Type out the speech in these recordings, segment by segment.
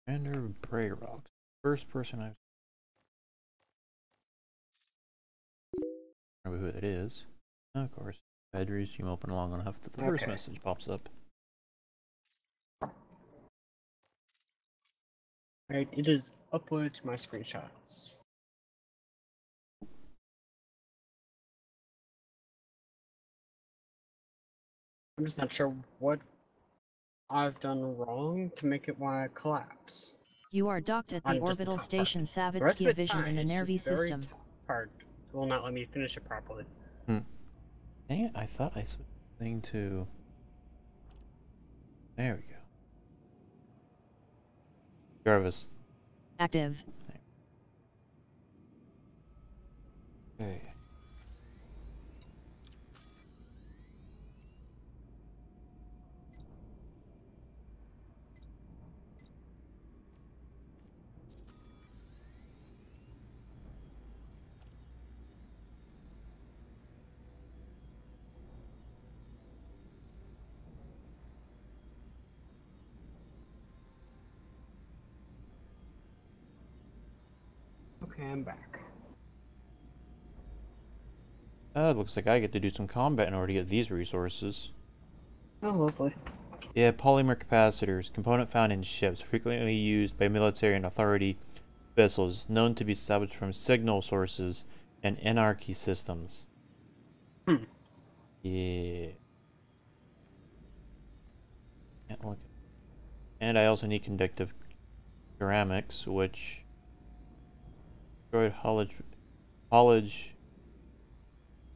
Commander Bray Rocks. First person I've remember who that is. Of course. Had Restream open long enough that the first message pops up. Alright, it is uploaded to my screenshots. I'm just not sure what I've done wrong to make it want to collapse. You are docked at the orbital station Savitsky Vision in a Nervi system. Part will not let me finish it properly. Dang it, I thought I switched the thing to... There we go. Jarvis. Active. Okay. Okay, I'm back. It looks like I get to do some combat in order to get these resources. Oh, lovely. Yeah, polymer capacitors, component found in ships, frequently used by military and authority vessels, known to be salvaged from signal sources and anarchy systems. Yeah. Can't look. And I also need conductive ceramics, which destroyed haulage.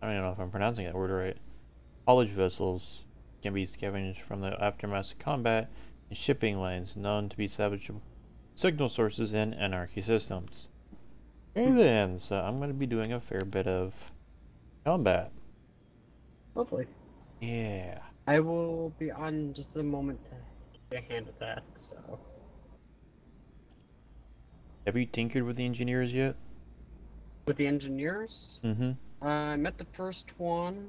I don't even know if I'm pronouncing that word right. Haulage vessels can be scavenged from the aftermath of combat and shipping lanes, known to be salvageable signal sources in anarchy systems. Okay then, so I'm going to be doing a fair bit of combat. Lovely. Yeah. I will be on just a moment to get a hand at that, so... Have you tinkered with the engineers yet? With the engineers? Mm-hmm. I met the first one,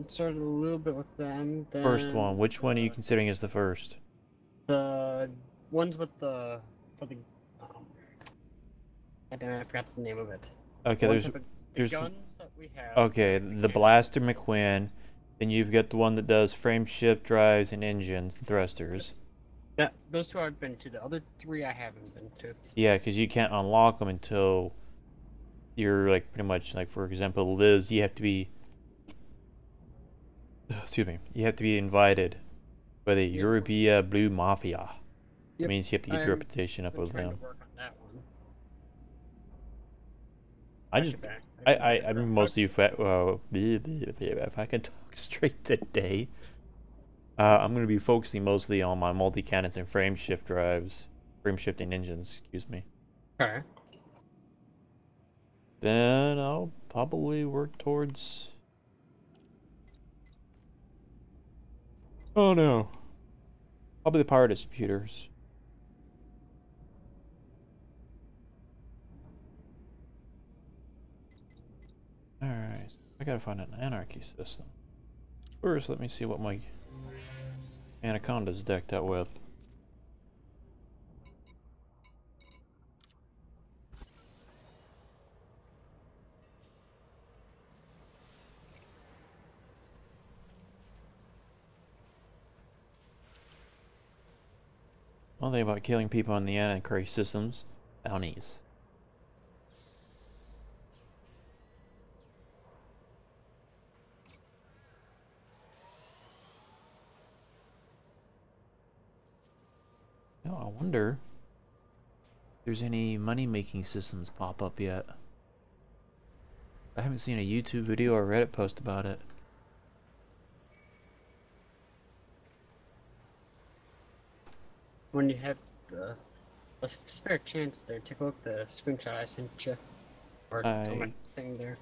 started a little bit with them, then... First one. Which one are you considering as the first? The ones with the... for the... I forgot the name of it. Okay, there's guns that we have. Okay, the Blaster McQueen. Then you've got the one that does frame shift drives and engines, the thrusters. Yeah, those two I've been to. The other three I haven't been to. Yeah, because you can't unlock them until you're like pretty much like, for example, Liz. You have to be, excuse me, you have to be invited by the Eurobia Blue Mafia. It means you have to get your reputation up with them. I'm mostly if I can talk straight today. I'm going to be focusing mostly on my multi-cannons and frame shift drives, frame shifting engines. Excuse me. Okay. Then I'll probably work towards. Oh no. Probably the power distributors. Alright, I gotta find an anarchy system. First, let me see what my Anaconda's decked out with. One thing about killing people on the anarchy systems, bounties. I wonder if there's any money-making systems pop up yet. I haven't seen a YouTube video or Reddit post about it. When you have a spare chance there, take a look at the screenshot I sent you. Or my thing there.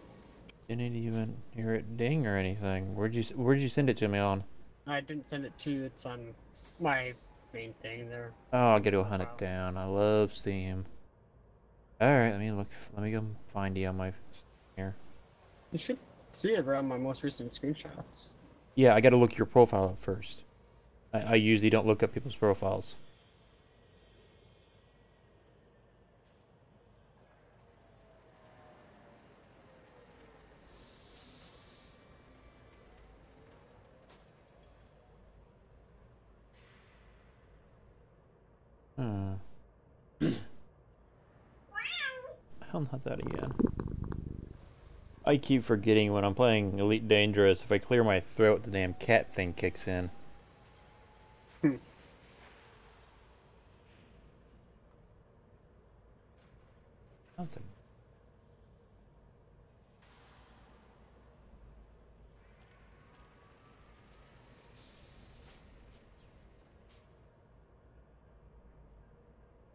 Didn't even hear it ding or anything. Where'd you send it to me on? I didn't send it to you. It's on my main thing there. Oh, I'll get to hunt it down. I love Steam. Alright, let me go find you on my here. You should see it around my most recent screenshots. Yeah, I gotta look your profile up first. I usually don't look up people's profiles. Hmm. Hell, not that again. I keep forgetting when I'm playing Elite Dangerous, if I clear my throat, the damn cat thing kicks in. That's a...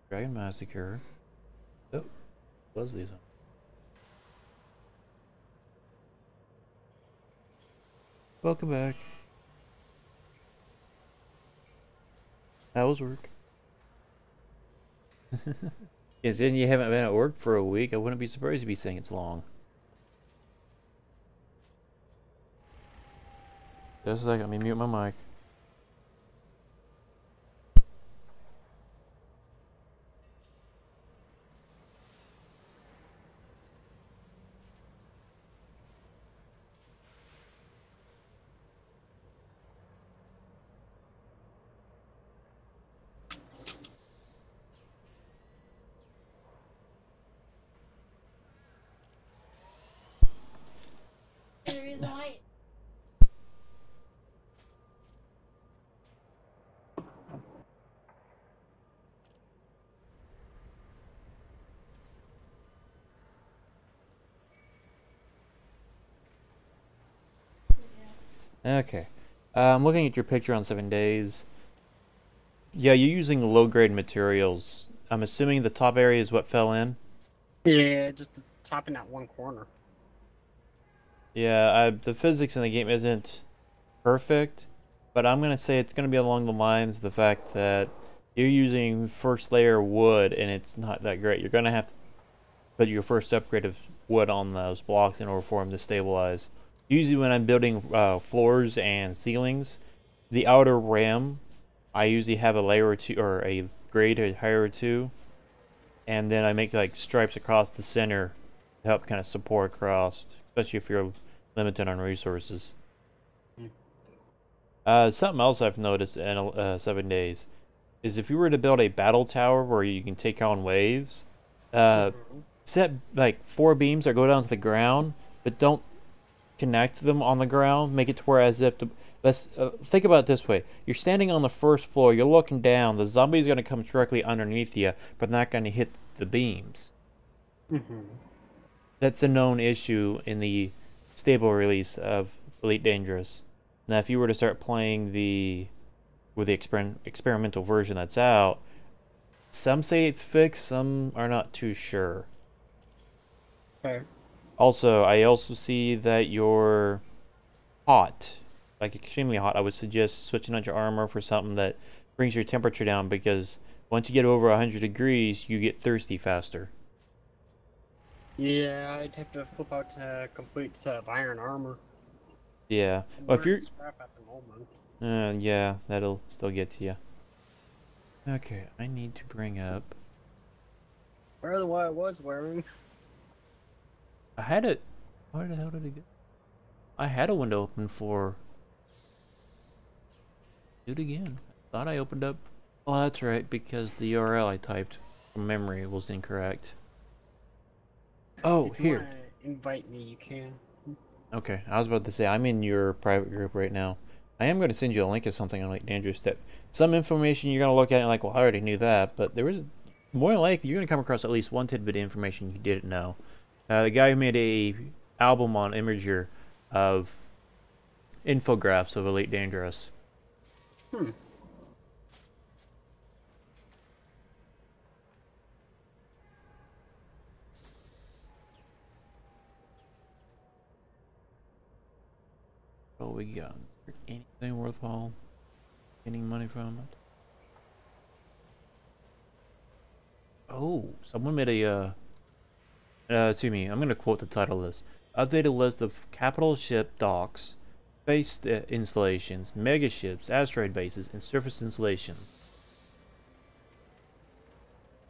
Dragon Massacre. Oh, was these on? Welcome back. How was work? Yes, and you haven't been at work for a week. I wouldn't be surprised if you saying it's long. Just a second, let me mute my mic. Okay. I'm looking at your picture on 7 days. Yeah, you're using low-grade materials. I'm assuming the top area is what fell in? Yeah, just the top in that one corner. Yeah, the physics in the game isn't perfect, but I'm going to say it's going to be along the lines of the fact that you're using first layer wood and it's not that great. You're going to have to put your first upgrade of wood on those blocks in order for them to stabilize. Usually when I'm building floors and ceilings, the outer rim, I usually have a layer or two, or a grade higher or two, and then I make like stripes across the center to help kind of support across, especially if you're limited on resources. Something else I've noticed in 7 days is if you were to build a battle tower where you can take on waves, set like 4 beams that go down to the ground, but don't connect them on the ground. Make it to where as if let's think about it this way: you're standing on the first floor, you're looking down. The zombie's going to come directly underneath you, but not going to hit the beams. That's a known issue in the stable release of Elite Dangerous. Now, if you were to start playing with the experimental version that's out, some say it's fixed, some are not too sure. Okay. Also, I also see that you're hot, like extremely hot. I would suggest switching out your armor for something that brings your temperature down, because once you get over 100 degrees, you get thirsty faster. Yeah, I'd have to flip out a complete set of iron armor. Yeah. Well, if you're scrap at the moment. yeah, that'll still get to you. Okay, I need to bring up. Where what I was wearing. I had it. Where the hell did it go? I had a window open for. Do it again. I thought I opened up. Oh, that's right, because the URL I typed from memory was incorrect. Oh, if you here. wanna invite me, you can. Okay, I was about to say, I'm in your private group right now. I am going to send you a link of something on like Dangerous that some information you're going to look at and like, well, I already knew that, but there is more than likely you're going to come across at least one tidbit of information you didn't know. The guy who made a album on Imager of infographics of Elite Dangerous. What we got? Is there anything worthwhile getting money from it? Oh, someone made a excuse me, I'm gonna quote the title of this. Updated list of capital ship docks, space installations, mega ships, asteroid bases, and surface installations.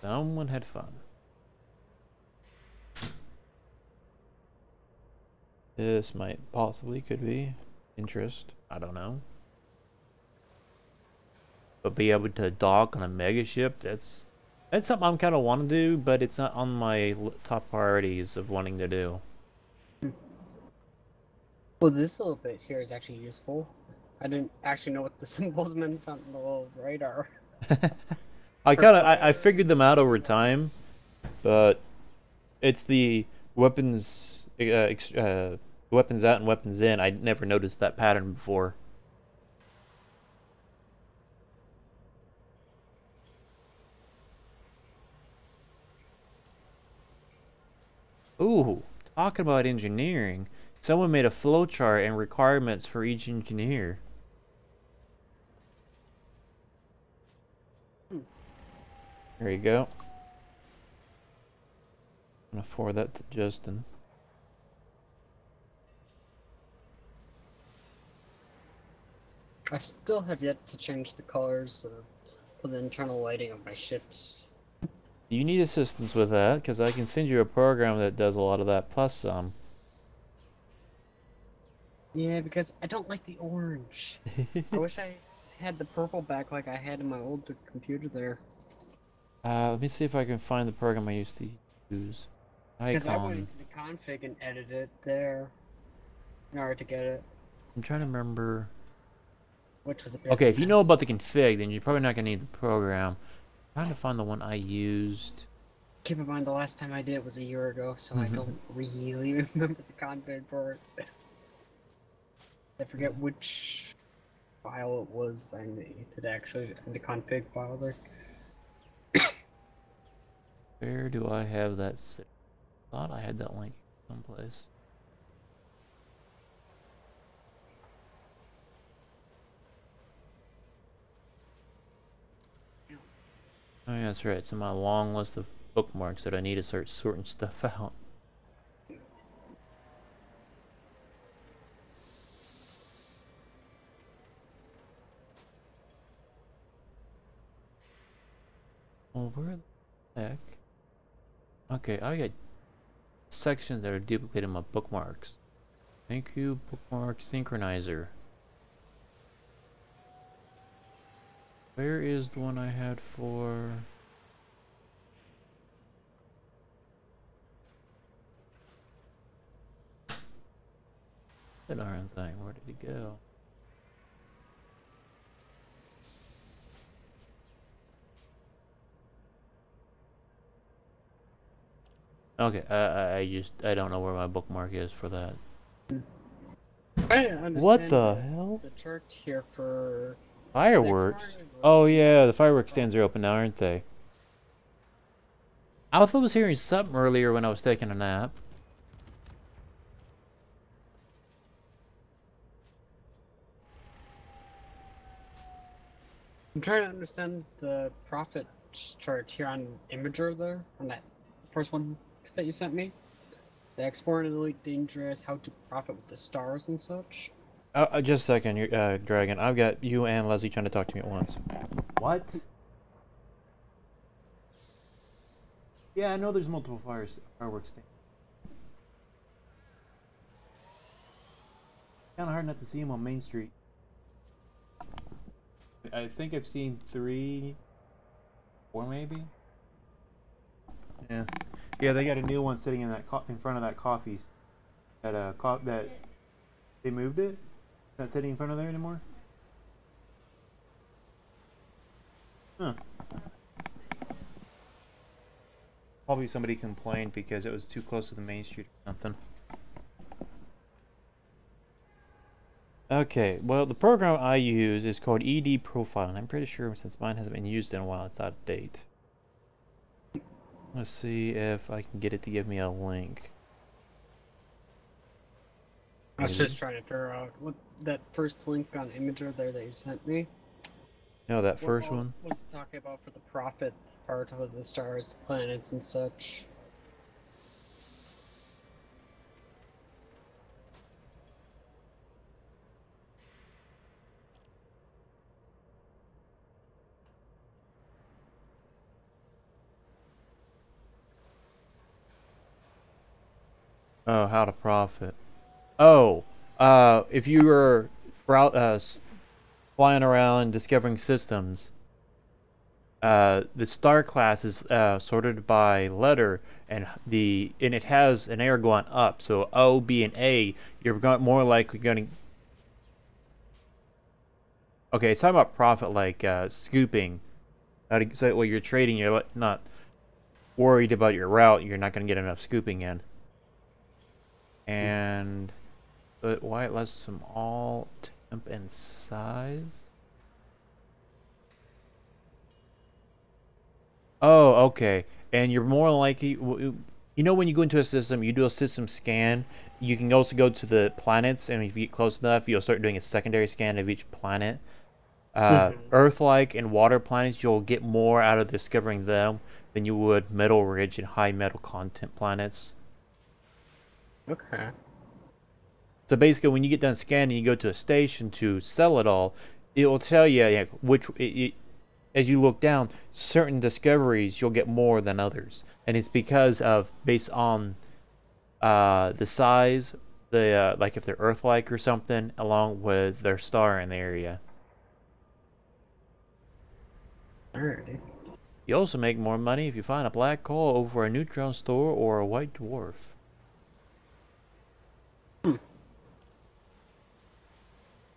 Someone had fun. This might possibly could be interest. I don't know. but be able to dock on a mega ship, that's something I'm kind of want to do, but it's not on my top priorities of wanting to do. Well, this little bit here is actually useful. I didn't actually know what the symbols meant on the little radar. I figured them out over time, but it's the weapons weapons out and weapons in. I never noticed that pattern before. Ooh, talking about engineering. Someone made a flowchart and requirements for each engineer. There you go. I'm gonna forward that to Justin. I still have yet to change the colors for the internal lighting of my ships. You need assistance with that, because I can send you a program that does a lot of that, plus some. Yeah, because I don't like the orange. I wish I had the purple back like I had in my old computer there. Let me see if I can find the program I used to use. Because I went into the config and edited it there in order to get it. I'm trying to remember. Which was a Okay, if you know about the config, then you're probably not going to need the program. I'm trying to find the one I used. Keep in mind, the last time I did it was a year ago, so I don't really remember the config for it. I forget which file it was I needed actually in the config file there. Where do I have that set? I thought I had that link someplace. Oh yeah, that's right. It's in my long list of bookmarks that I need to start sorting stuff out. Well, where the heck? Okay, I got sections that are duplicated in my bookmarks. Thank you, bookmark synchronizer. Where is the one I had for... that darn thing, where did it go? Okay, I don't know where my bookmark is for that. I understand What the hell? The chart here for Fireworks? Oh yeah, the fireworks stands are open now, aren't they? I thought I was hearing something earlier when I was taking a nap. I'm trying to understand the profit chart here on Imager there, on that first one that you sent me. The export and elite dangerous, how to profit with the stars and such. Just a second, Dragon. I've got you and Leslie trying to talk to me at once. What? Yeah, I know there's multiple fireworks stands. Kind of hard not to see them on Main Street. I think I've seen 3, 4 maybe. Yeah, yeah. They got a new one sitting in that in front of that coffee's. That that they moved it. Not sitting in front of there anymore. Huh. Probably somebody complained because it was too close to the main street or something. Okay, well, the program I use is called ED Profile, and I'm pretty sure since mine hasn't been used in a while, it's out of date. Let's see if I can get it to give me a link. I was just trying to figure out what that first link on Imager there that you sent me. No, that first one? What was it talking about for the profit part of the stars, planets, and such? Oh, how to profit. Oh, if you were flying around discovering systems. The star class is sorted by letter, and it has an arrow going up. So O, B, and A, you're more likely going to. Okay, it's talking about profit, like scooping. So while you're trading, you're not worried about your route. You're not going to get enough scooping in. And but why it lets them all temp and size. Oh, okay. And you're more likely, you know, when you go into a system, you do a system scan. You can also go to the planets, and if you get close enough, you'll start doing a secondary scan of each planet. Earth-like and water planets, you'll get more out of discovering them than you would metal rich and high metal content planets. Okay. So basically, when you get done scanning, you go to a station to sell it all. It will tell you as you look down, certain discoveries you'll get more than others, and it's because of based on the size, like if they're Earth-like or something, along with their star in the area. Alrighty. You also make more money if you find a black hole over a neutron star or a white dwarf.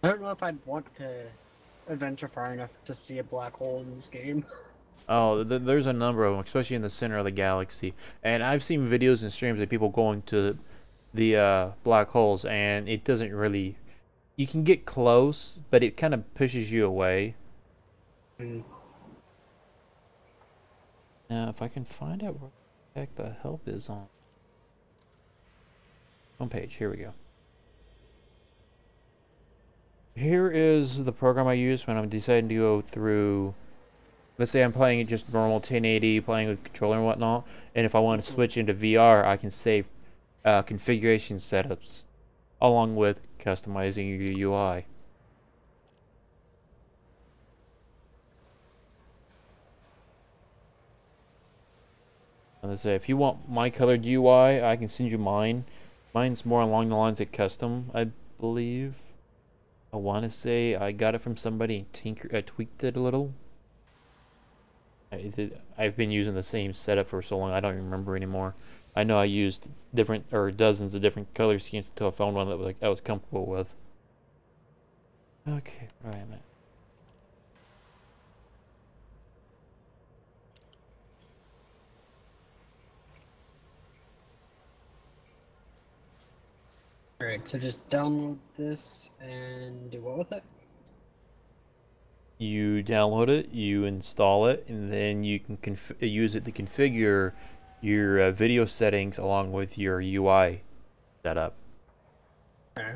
I don't know if I'd want to adventure far enough to see a black hole in this game. Oh, there's a number of them, especially in the center of the galaxy. And I've seen videos and streams of people going to the black holes, and it doesn't really. You can get close, but it kind of pushes you away. Now, if I can find out where the heck the help is on homepage, here we go. Here is the program I use when I'm deciding to go through. Let's say I'm playing it just normal 1080, playing with controller and whatnot, and if I want to switch into VR, I can save configuration setups along with customizing your UI. And let's say if you want my colored UI, I can send you mine. Mine's more along the lines of custom, I believe. I want to say I got it from somebody and tweaked it a little. I've been using the same setup for so long, I don't remember anymore. I know I used dozens of different color schemes until I found one that I was comfortable with. Okay, right, man. Alright, so just download this and do what with it? You download it, you install it, and then you can use it to configure your video settings along with your UI setup. Okay.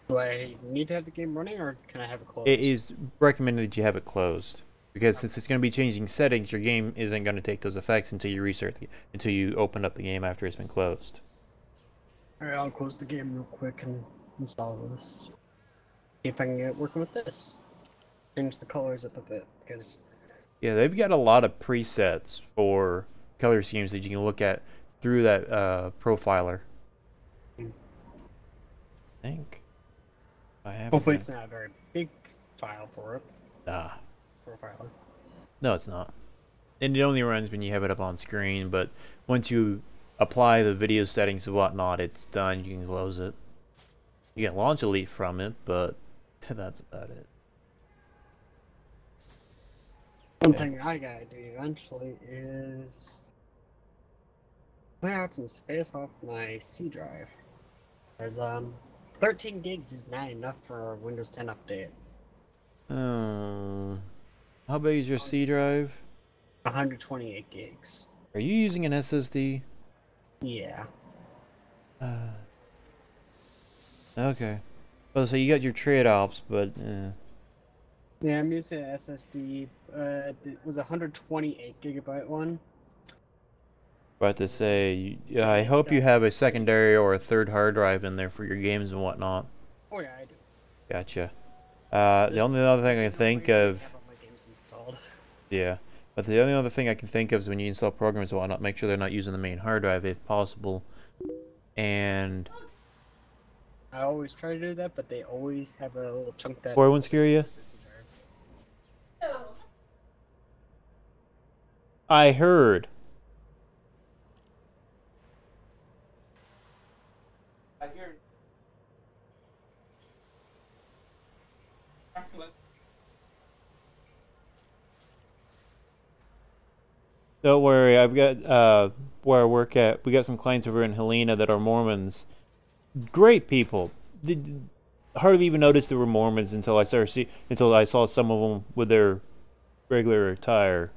Do I need to have the game running, or can I have it closed? It is recommended that you have it closed, because since it's going to be changing settings, your game isn't going to take those effects until you until you open up the game after it's been closed. Alright, I'll close the game real quick and install this. See if I can get it working with this. Change the colors up a bit, because... Yeah, they've got a lot of presets for color schemes that you can look at through that profiler. I think. Hopefully it's not a very big file for it. Nah. Profiler. No, it's not. And it only runs when you have it up on screen, but once you apply the video settings and whatnot, it's done. You can close it. You can launch Elite from it, but that's about it. One thing I gotta do eventually is clear out some space off my C drive. Because 13 gigs is not enough for a Windows 10 update. How big is your C drive? 128 gigs. Are you using an SSD? Yeah. Okay. Well, so you got your trade-offs, but Yeah, I'm using an SSD. It was a 128 gigabyte one. about to say, yeah, I hope you have a secondary or a third hard drive in there for your games and whatnot. Oh yeah, I do. Gotcha. The only other thing I can think of, yeah, but the only other thing I can think of is when you install programs and whatnot, make sure they're not using the main hard drive if possible. And I always try to do that, but they always have a little chunk that. Or won't scare you? I heard. Don't worry, I've got where I work at. We got some clients over in Helena that are Mormons. Great people. Hardly even noticed they were Mormons until I saw some of them with their regular attire.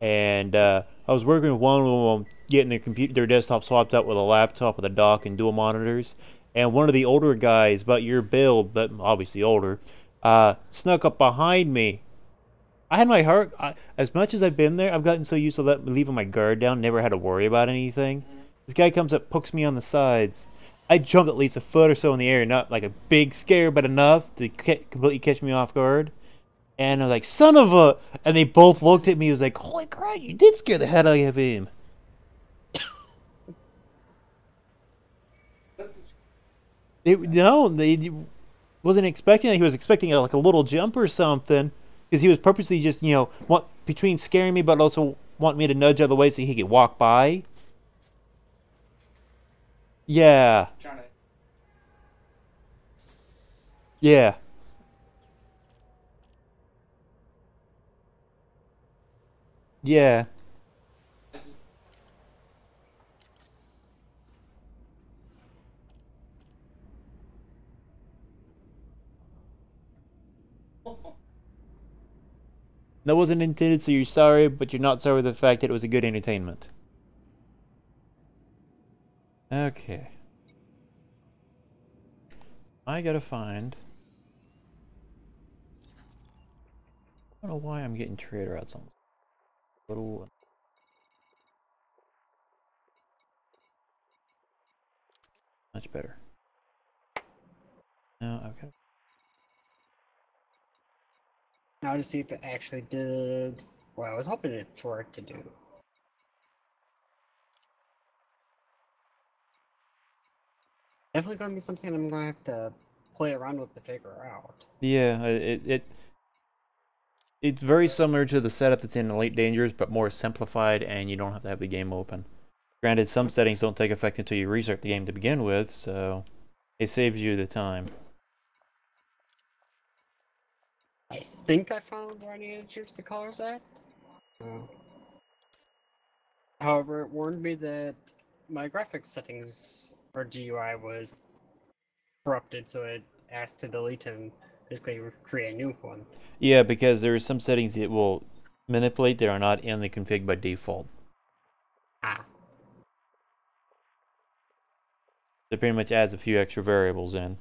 And I was working with one of them, getting their desktop swapped out with a laptop with a dock and dual monitors. And one of the older guys, about your build, but obviously older, snuck up behind me. I had my heart, as much as I've been there, I've gotten so used to leaving my guard down, never had to worry about anything. This guy comes up, pokes me on the sides. I jumped at least a foot or so in the air, not like a big scare, but enough to completely catch me off guard. And I was like, son of a... And they both looked at me. It was like, holy crap, you did scare the hell out of him. They wasn't expecting it. He was expecting like a little jump or something. Because he was purposely just, between scaring me but also wanting me to nudge out of the way so he could walk by. Yeah. Yeah. Yeah. That wasn't intended, so you're sorry, but you're not sorry for the fact that it was a good entertainment. Okay. I gotta find... I don't know why I'm getting trader outs on this. Little... Much better. No, okay. Now to see if it actually did what I was hoping for it to do. Definitely gonna be something I'm gonna have to play around with to figure out. Yeah, it's very similar to the setup that's in Elite Dangerous, but more simplified, and you don't have to have the game open. Granted, some settings don't take effect until you restart the game to begin with, so it saves you the time. I think I found where I need to change the colors at. However, it warned me that my graphics settings or GUI was corrupted, so it asked to delete and basically create a new one. Yeah, because there are some settings it will manipulate that are not in the config by default. Ah. It pretty much adds a few extra variables in.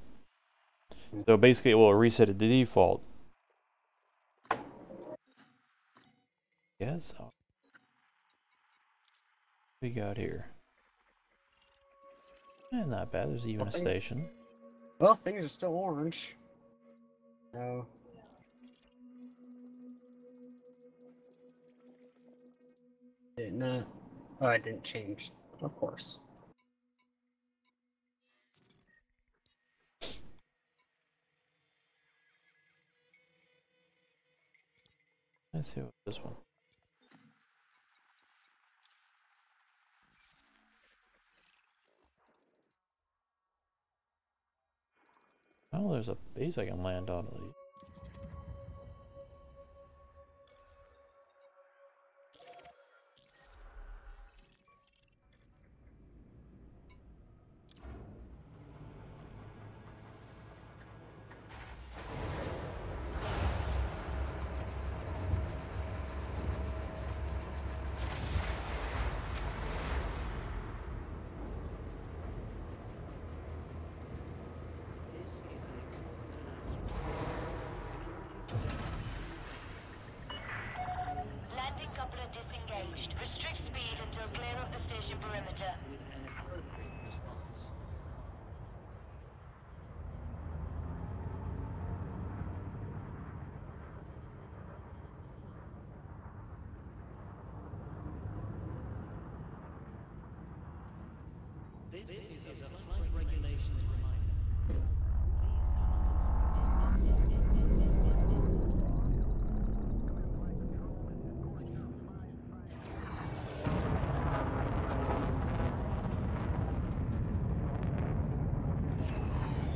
So basically it will reset it to default. Yes. What we got here? Not bad. There's even a station. Well, things are still orange. No. Did not. Oh, I didn't change. Of course. Let's see what this one. Oh, there's a base I can land on at least. Landing coupler disengaged. Restrict speed until clear of the station perimeter. With an appropriate response. This is a flight regulations reminder.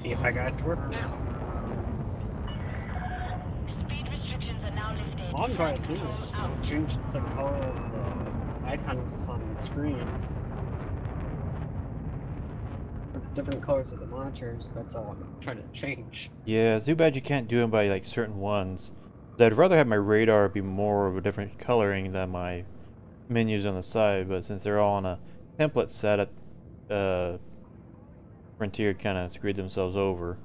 See if I got it to work now. Speed restrictions are now lifted. All I'm going to do is change the color of the icons on the screen. For different colors of the monitors, that's all I'm trying to change. Yeah, too bad you can't do them by like certain ones. I'd rather have my radar be more of a different coloring than my menus on the side, but since they're all on a template setup, Frontier kind of screwed themselves over.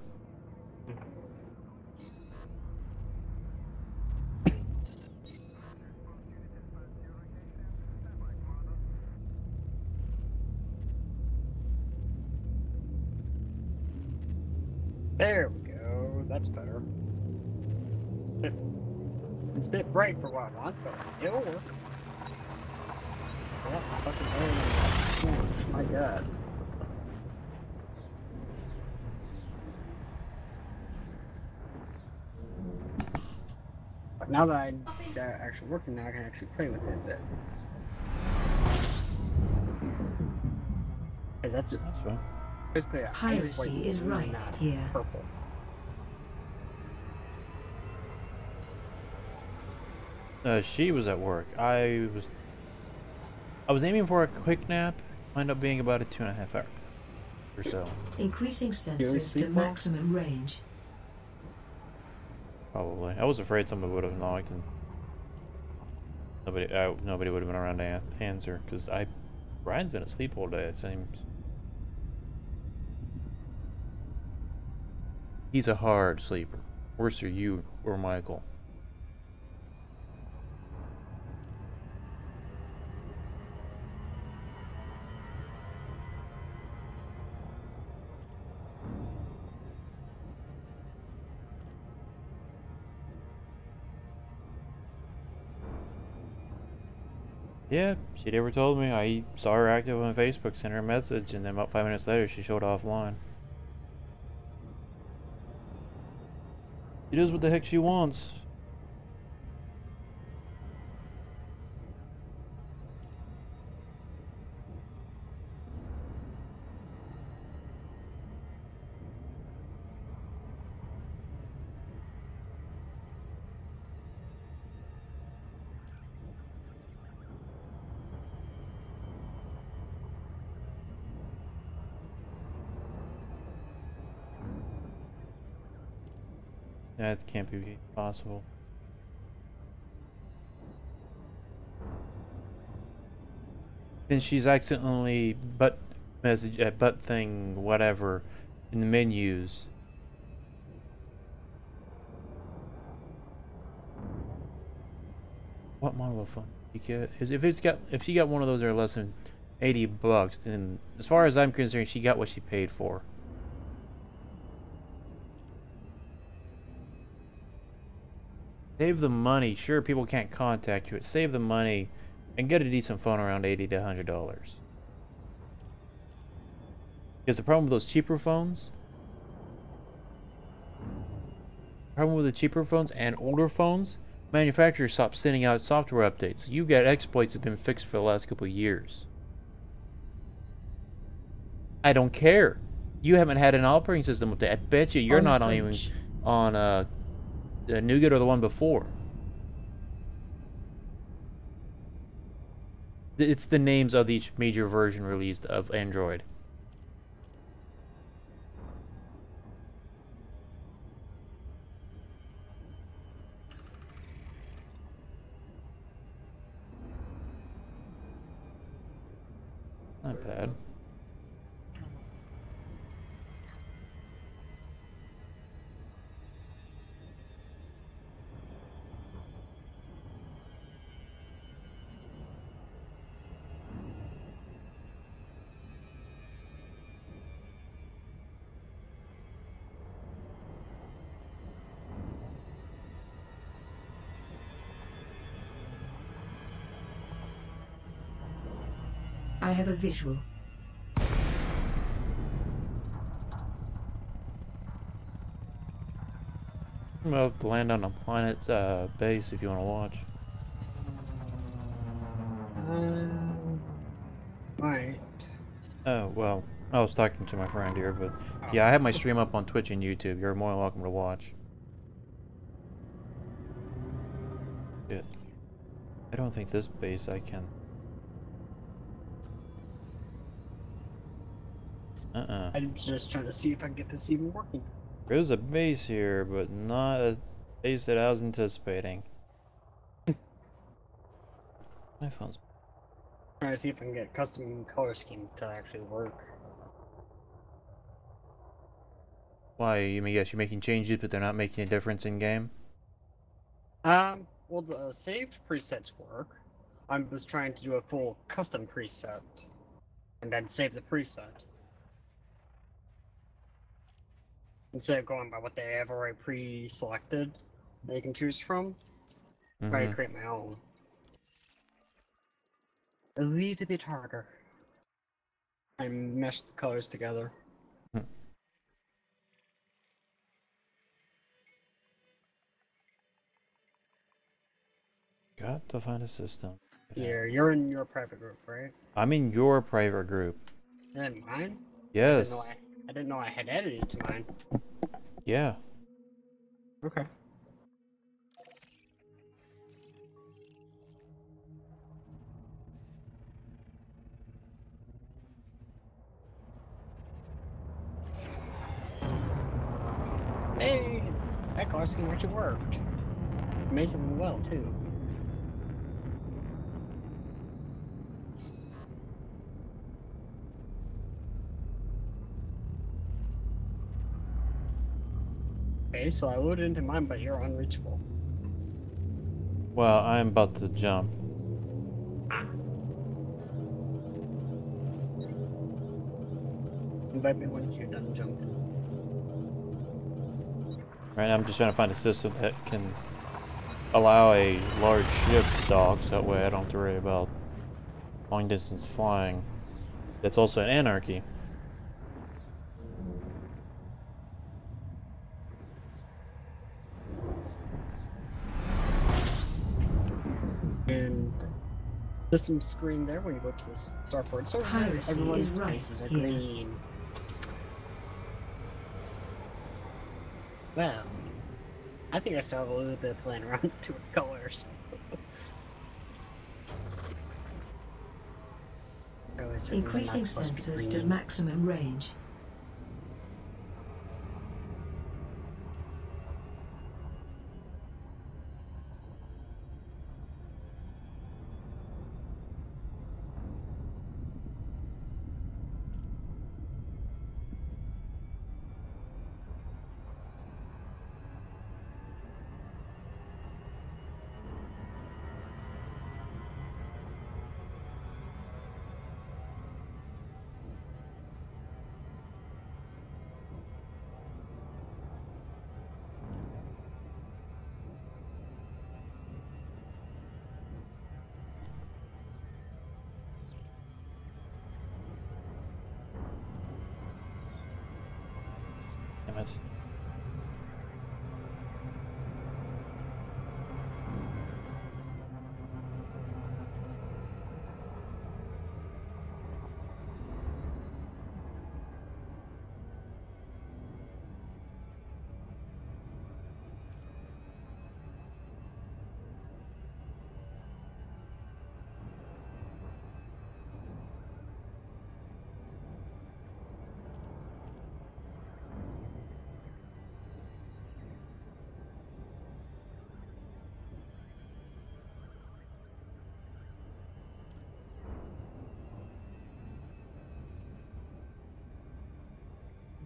There we go, that's better. It's a bit bright for what I want, but it'll work. Yeah, fucking my god. But now that I got it actually working, now I can actually play with it a bit. Because that's fine. basically a Piracy is right here. Purple. She was at work. I was aiming for a quick nap. Wound up being about a 2.5 hour or so. Increasing sensors to maximum range. Probably. I was afraid somebody would have knocked and nobody would have been around to answer because Brian's been asleep all day. It seems. He's a hard sleeper. Worse are you or Michael. Yeah, she never told me. I saw her active on Facebook, sent her a message, and then about 5 minutes later she showed offline. She does what the heck she wants. That can't be possible. Then she's accidentally butt thing whatever in the menus. What model of phone you get? If she got one of those that are less than $80, then as far as I'm concerned, she got what she paid for. Save the money. Sure, people can't contact you. Save the money and get a decent phone around $80 to $100. Because the problem with those cheaper phones, and older phones, manufacturers stop sending out software updates. You got exploits that have been fixed for the last couple of years. I don't care. You haven't had an operating system update. I bet you're not even on the Nougat or the one before. It's the names of each major version released of Android. Not bad. I have a visual. I'm about to land on a planet's base if you want to watch. Right. Oh, well, I was talking to my friend here, but yeah, I have my stream up on Twitch and YouTube. You're more than welcome to watch. Shit. I don't think this base I can. I'm just trying to see if I can get this even working. There's a base here, but not a base that I was anticipating. My phone's... Trying to see if I can get custom color scheme to actually work. Why? You mean, yes, you're making changes, but they're not making a difference in game? Well, the saved presets work. I was trying to do a full custom preset, and then save the preset. Instead of going by what they have already pre-selected that you can choose from, try to create my own. A little bit harder. I meshed the colors together. Got to find a system. Here, you're in your private group, right? I'm in your private group. And mine? Yes. I didn't know I had added it to mine. Yeah. Okay. Hey! That color scheme actually worked. Amazingly well, too. Okay, so I loaded into mine, but you're unreachable. Well, I'm about to jump. Invite me once you're done jumping. Right now I'm just trying to find a system that can allow a large ship to dock, so that way I don't have to worry about long distance flying. That's also an anarchy. And system screen there when you go to the starport services, Piracy everyone's is right faces are here. green. Well, I think I still have a little bit of playing around with colors. Increasing sensors to maximum range. Damn it.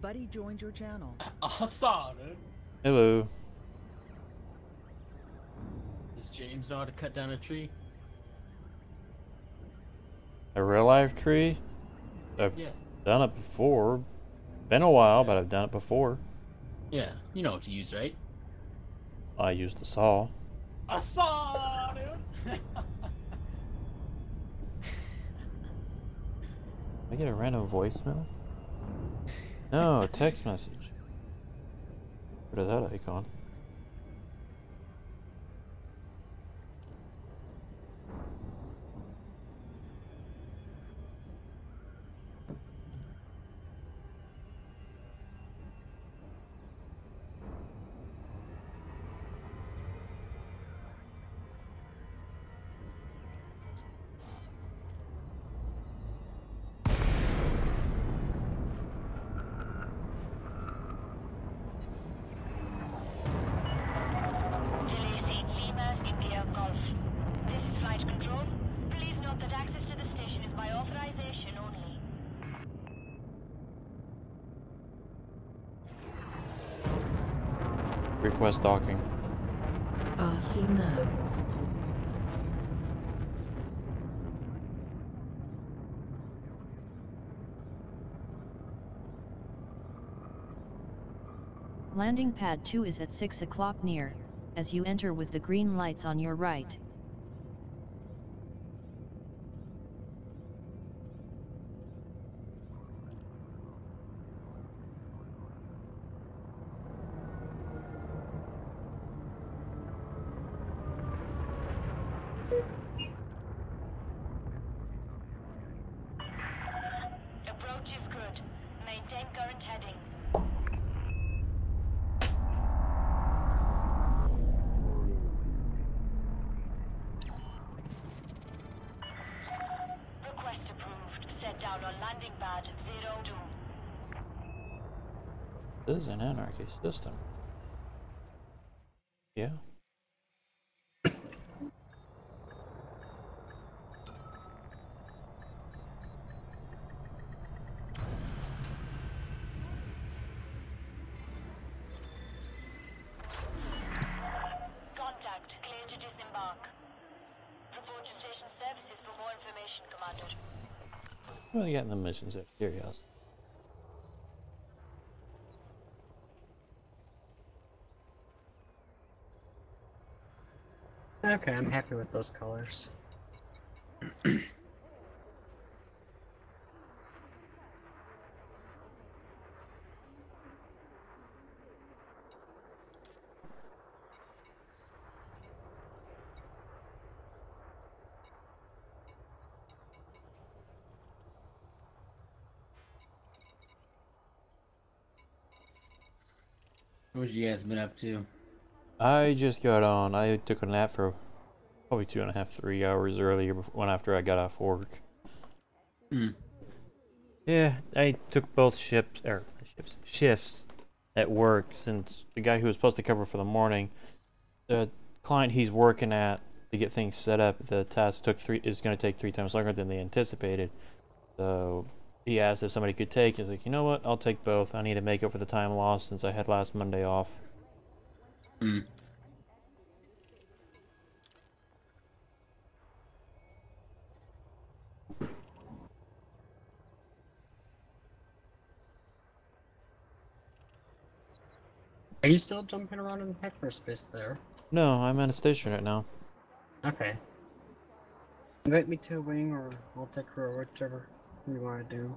Buddy joined your channel. Awesome, dude. Hello. Does James know how to cut down a tree? A real life tree? I've Yeah. done it before. Been a while, but I've done it before. Yeah, you know what to use, right? I used a saw. A saw, dude! I get a random voicemail? No, text message. Rid of that icon. Request docking. Asking now. Landing pad 2 is at 6 o'clock near, as you enter with the green lights on your right. Approach is good. Maintain current heading. Request approved. Set down on landing pad 02. This is an anarchy system. Yeah. Contact. Clear to disembark. Report to station services for more information, Commander. What do you got in the missions of curiosity? Okay, I'm happy with those colors. What you guys been up to? I just got on. I took a nap for probably 2.5, 3 hours earlier after I got off work. Hmm. Yeah, I took both shifts at work since the guy who was supposed to cover for the morning, the client he's working at to get things set up, the task is going to take 3 times longer than they anticipated. So he asked if somebody could take it. He's like, you know what? I'll take both. I need to make up for the time lost since I had last Monday off. Hmm. Are you still jumping around in hyperspace there? No, I'm at a station right now. Okay. Invite me to a wing or I'll take her or whichever you want to do.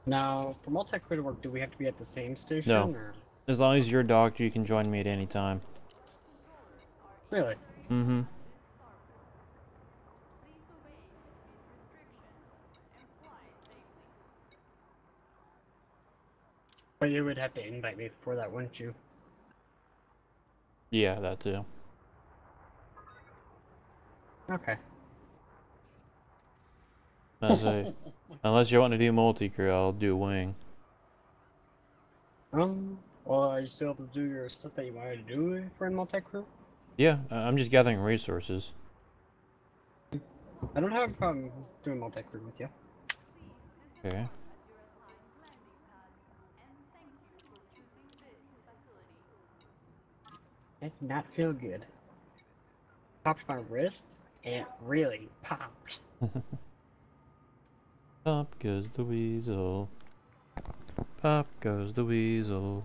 Now, for multi-crew work, do we have to be at the same station? No. Or? As long as you're docked, you can join me at any time. Really? Mm-hmm. But you would have to invite me for that, wouldn't you? Yeah, that too. Okay. Unless you want to do multi-crew, I'll do wing. Well, are you still able to do your stuff that you wanted to do for a multi-crew? Yeah, I'm just gathering resources. I don't have a problem doing multi-crew with you. Okay. I did not feel good. Popped my wrist, and it really popped. Pop goes the weasel. Pop goes the weasel.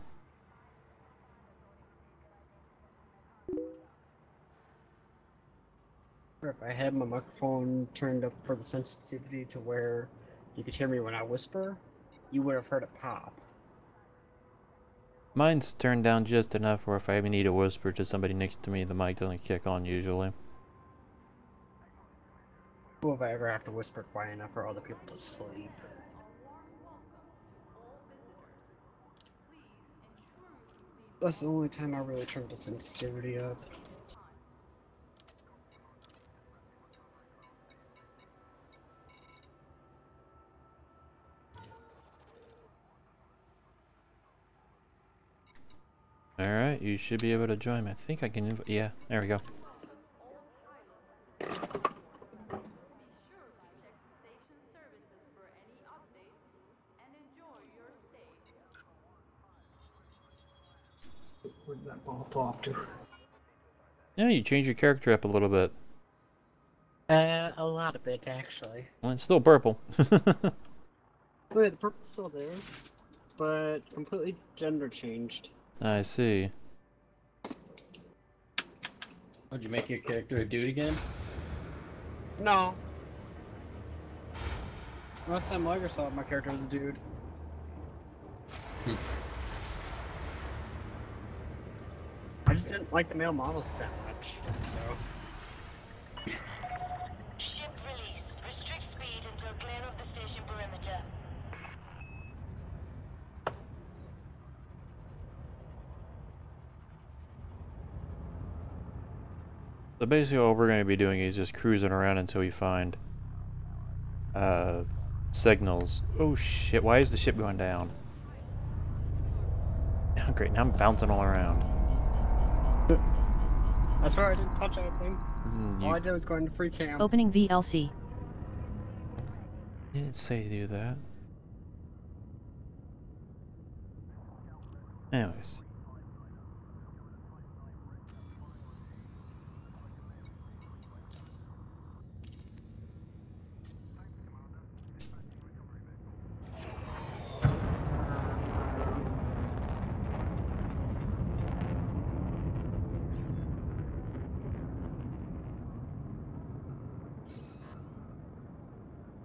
If I had my microphone turned up for the sensitivity to where you could hear me when I whisper, you would have heard it pop. Mine's turned down just enough where if I even need to whisper to somebody next to me, the mic doesn't kick on usually. Well, if I ever have to whisper quiet enough for other people to sleep. That's the only time I really turned the sensitivity up. Alright, you should be able to join me. I think I can... Yeah, there we go. Where did that ball pull off to? Yeah, you change your character up a little bit. A lot of it, actually. Well, it's still purple. Wait, the purple's still there, but completely gender changed. I see. Would you make your character a dude again? No. Last time Liger saw it, my character was a dude. I just didn't like the male models that much, so. Ship released. Restrict speed until clear of the station perimeter. So basically all we're going to be doing is just cruising around until we find signals. Oh shit, why is the ship going down? Oh, great, now I'm bouncing all around. That's why I didn't touch anything. You All I did was go into free cam. Opening VLC. didn't say to do that. Anyways.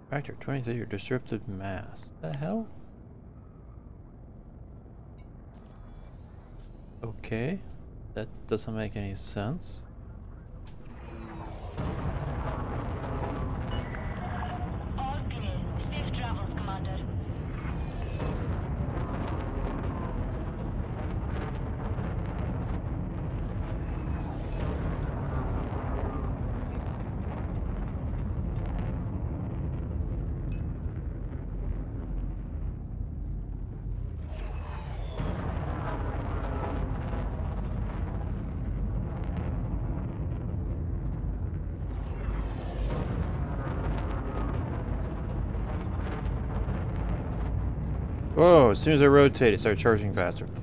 Factor 23, your disruptive mass. The hell? Okay. That doesn't make any sense. All clear. Safe travels, Commander. Whoa, as soon as I rotate, it started charging faster. What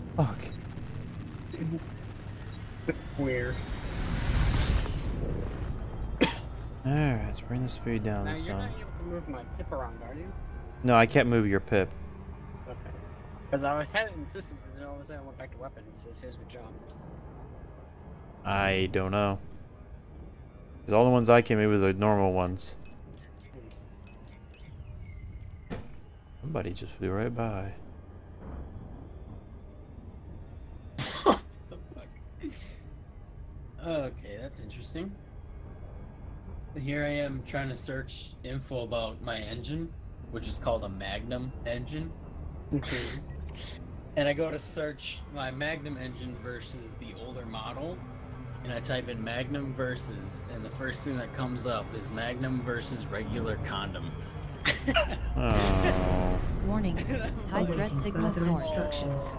the fuck? Weird. Alright, let's bring the speed down Now, you're some. not able to move my pip around, are you? No, I can't move your pip. Okay. Because I had it in systems and then all of a sudden I went back to weapons. It says we jumped. I don't know. Because all the ones I can move are the normal ones. Somebody just flew right by. Okay, that's interesting. Here I am trying to search info about my engine, which is called a Magnum engine. And I go to search my Magnum engine versus the older model, and I type in Magnum versus, and the first thing that comes up is Magnum versus regular condom. Oh. Warning. High threat Awaiting signal further source. instructions.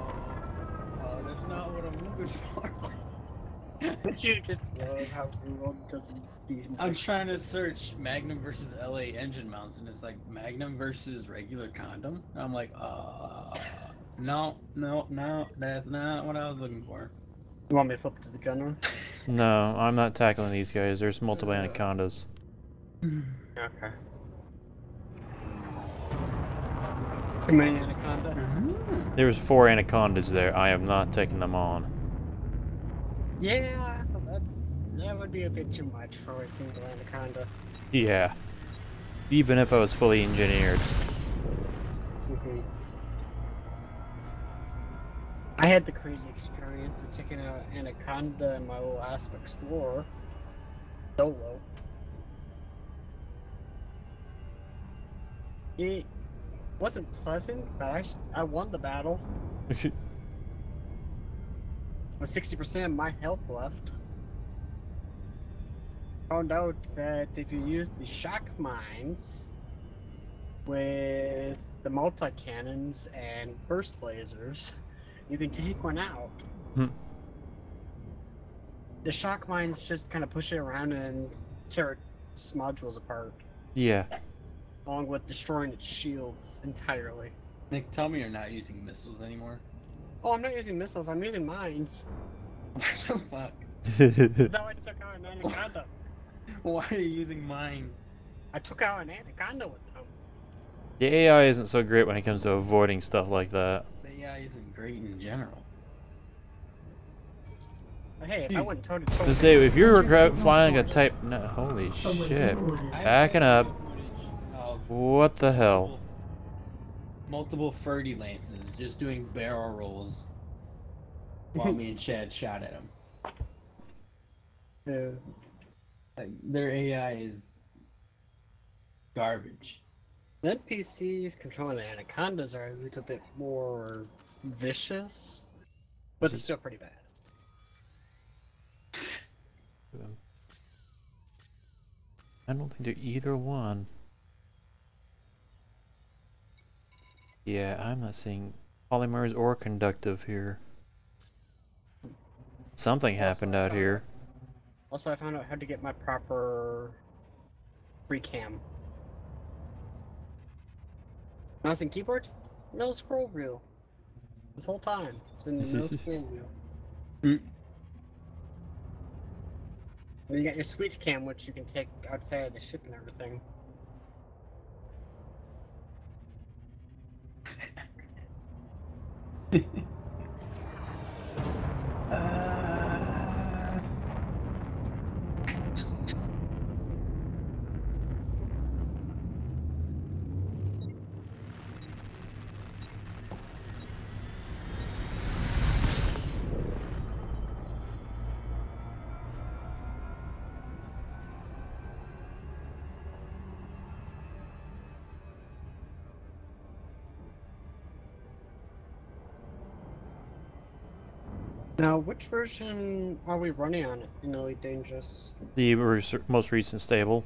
That's not what I'm looking for. You just love how Google doesn't be. I'm trying to search Magnum versus LA engine mounts, and it's like Magnum versus regular condom. And I'm like, no, that's not what I was looking for. You want me to flip it to the gunner? No, I'm not tackling these guys. There's multiple anacondas. Okay. Too many anaconda? There was 4 anacondas there. I am not taking them on. Yeah, that would be a bit too much for a single anaconda. Yeah. Even if I was fully engineered. I had the crazy experience of taking an anaconda in my little Asp Explorer solo. It wasn't pleasant, but I won the battle. With 60% of my health left. Found out that if you use the shock mines with the multi-cannons and burst lasers, you can take one out. The shock mines just kind of push it around and tear its modules apart. Yeah. Along with destroying its shields entirely. Nick, tell me you're not using missiles anymore. Oh, I'm not using missiles. I'm using mines. What the fuck? That's how I took out an anaconda. Why are you using mines? I took out an anaconda with them. The AI isn't so great when it comes to avoiding stuff like that. The AI isn't great in general. But hey, if I went toe to toe, To say, if you're Enter signal flying a source. type, no, holy Awaiting shit, orders. backing up. Of What the hell? multiple 30 lances just doing barrel rolls while me and Chad shot at him. Like, their AI is garbage. the NPCs controlling the anacondas are a little bit more vicious, but it's still pretty bad. I don't think they're either one. Yeah, I'm not seeing polymers or conductive here. Something happened out here. Also, I found out how to get my proper free cam. Mouse and keyboard, no scroll wheel. This whole time, it's been no scroll wheel. And you got your switch cam, which you can take outside of the ship and everything. Now, which version are we running on in Elite Dangerous? The most recent stable.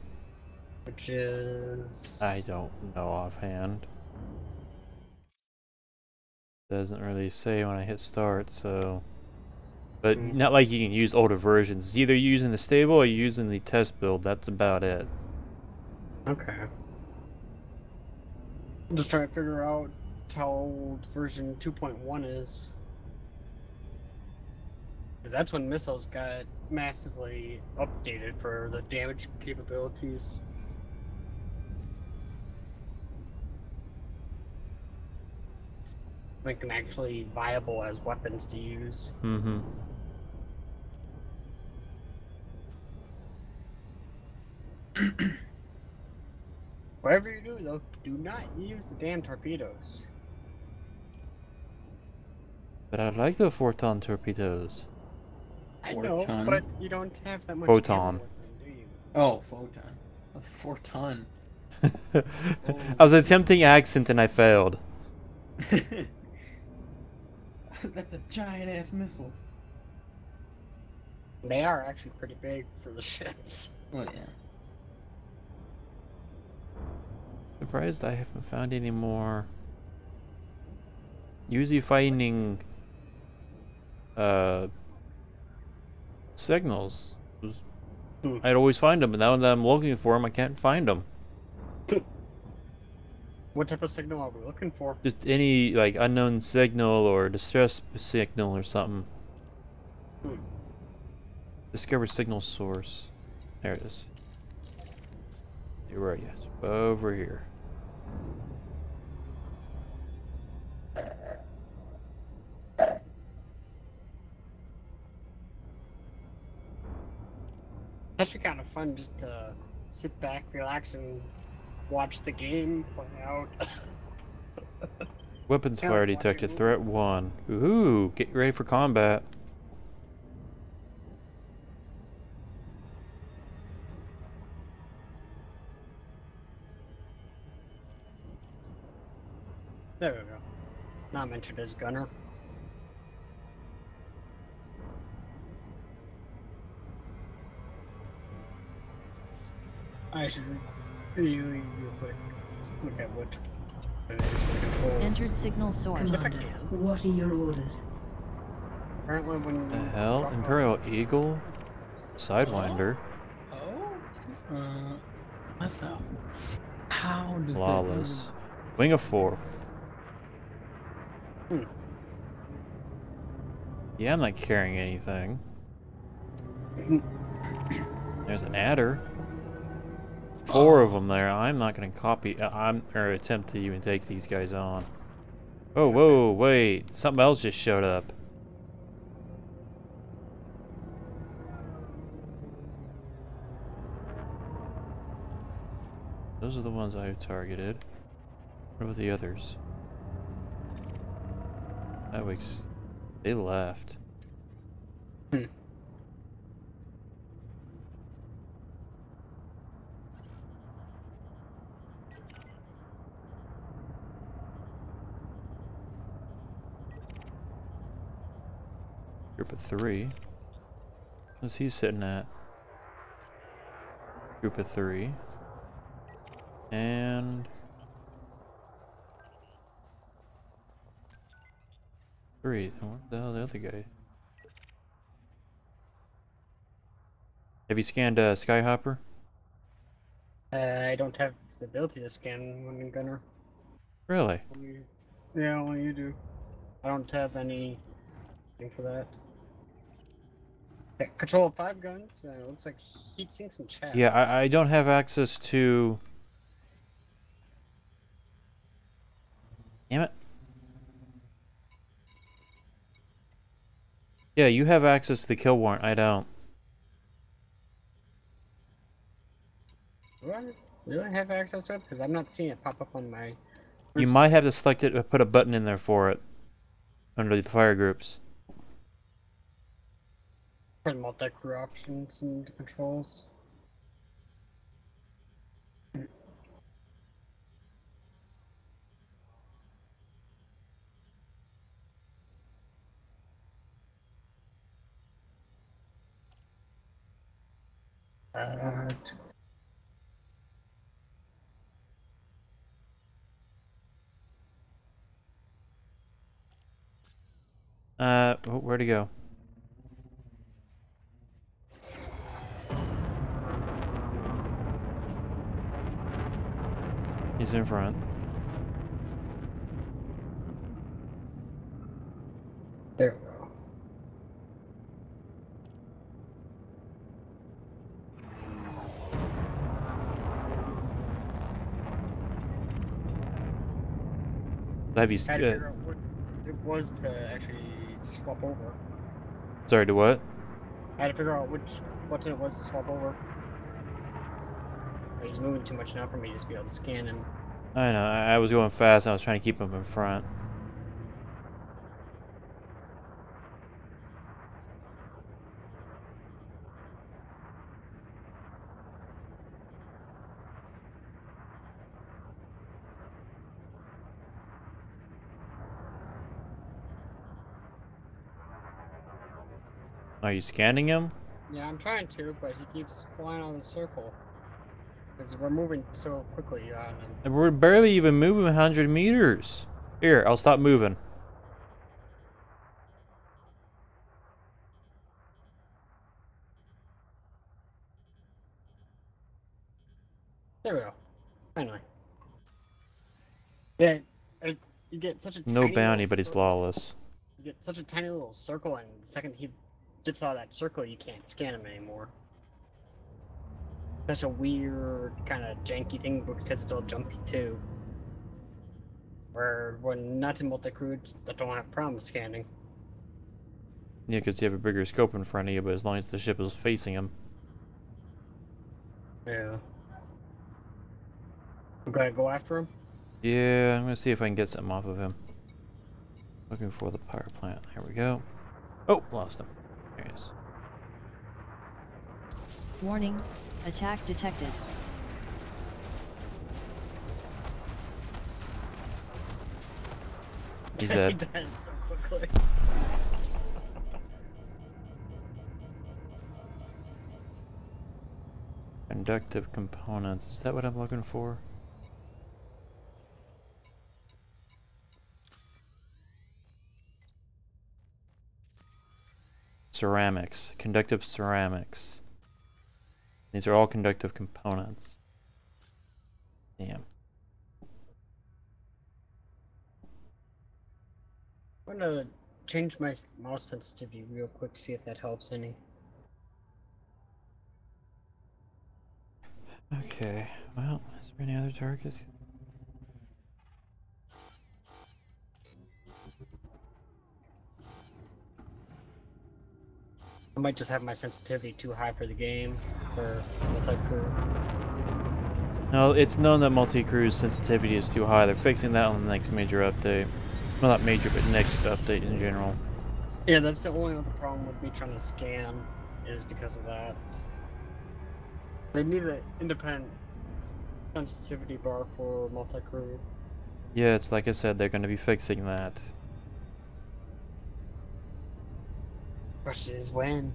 Which is... I don't know offhand. Doesn't really say when I hit start, so... But not like you can use older versions. It's either using the stable or using the test build. That's about it. Okay. I'm just trying to figure out how old version 2.1 is. Because that's when missiles got massively updated for the damage capabilities. Make them actually viable as weapons to use. Mm-hmm. Whatever you do, though, do not use the damn torpedoes. But I like the photon torpedoes. I know, Photon? but you don't have that much Photon. ammo with them, do you? Oh, photon. That's 4 ton. I was attempting accent and I failed. That's a giant ass missile. They are actually pretty big for the ships. Oh yeah. Surprised I haven't found any more. Usually finding signals. I'd always find them, but now that I'm looking for them, I can't find them. What type of signal are we looking for? Just any like unknown signal or distress signal or something. Discover signal source. There it is. Where are you? Over here. It's actually kind of fun just to sit back, relax, and watch the game play out. Weapons Yeah, fire watch it detected. move. Threat 1. Ooh, get ready for combat. There we go. Now I'm entered as gunner. I should really real quick look at what it is for controls. Entered signal source. If I Commander, can. what are your orders? Apparently when The you hell? drop Imperial off- Eagle? Sidewinder? Oh? What the? How does Lawless. Wing of 4. Yeah, I'm not carrying anything. There's an adder. 4 of them there. I'm not gonna copy. Or attempt to even take these guys on. Oh, whoa, wait! Something else just showed up. Those are the ones I targeted. What about the others? That week's. They left. Group of 3. What's he sitting at? Group of 3. And 3. And what the hell the other guy? Have you scanned Skyhopper? I don't have the ability to scan one gunner. Really? Yeah, only you do. I don't have anything for that. Yeah, control of 5 guns. Looks like heat sinks and chaps. Yeah, I don't have access to. Damn it. Yeah, you have access to the kill warrant. I don't. Do I have access to it? Because I'm not seeing it pop up on my. You might have to select it, put a button in there for it. Under the fire groups. For the multi-crew options and the controls. Where'd he go? He's in front. There we go. Have you? I had to figure out what it was to actually swap over. Sorry, to what? I had to figure out which button it was to swap over. He's moving too much now for me to just be able to scan him. I know. I was going fast. I was trying to keep him in front. Are you scanning him? Yeah, I'm trying to, but he keeps flying out of the circle. Because we're moving so quickly on him. And we're barely even moving 100 meters. Here, I'll stop moving. There we go. Finally. Yeah, you get such a No tiny bounty, little but he's circle. lawless. You get such a tiny little circle, and the second he dips out of that circle, you can't scan him anymore. Such a weird, kind of janky thing because it's all jumpy too. Where when not in multi-crews that don't have problems scanning. Yeah, because you have a bigger scope in front of you, but as long as the ship is facing him. Yeah. I'm gonna go after him. Yeah, I'm gonna see if I can get something off of him. Looking for the power plant. There we go. Oh, lost him. There he is. Warning, attack detected. He's He dead. dies so quickly. Conductive components. Is that what I'm looking for? Ceramics. Conductive ceramics. These are all conductive components. Damn. I'm gonna change my mouse sensitivity real quick, see if that helps any. Okay, well, is there any other targets? I might just have my sensitivity too high for the game, for multi-crew. No, it's known that multi-crew's sensitivity is too high. They're fixing that on the next major update. Well, not major, but next update in general. Yeah, that's the only other problem with me trying to scan, is because of that. They need an independent sensitivity bar for multi-crew. Yeah, it's like I said, they're going to be fixing that. Question is when?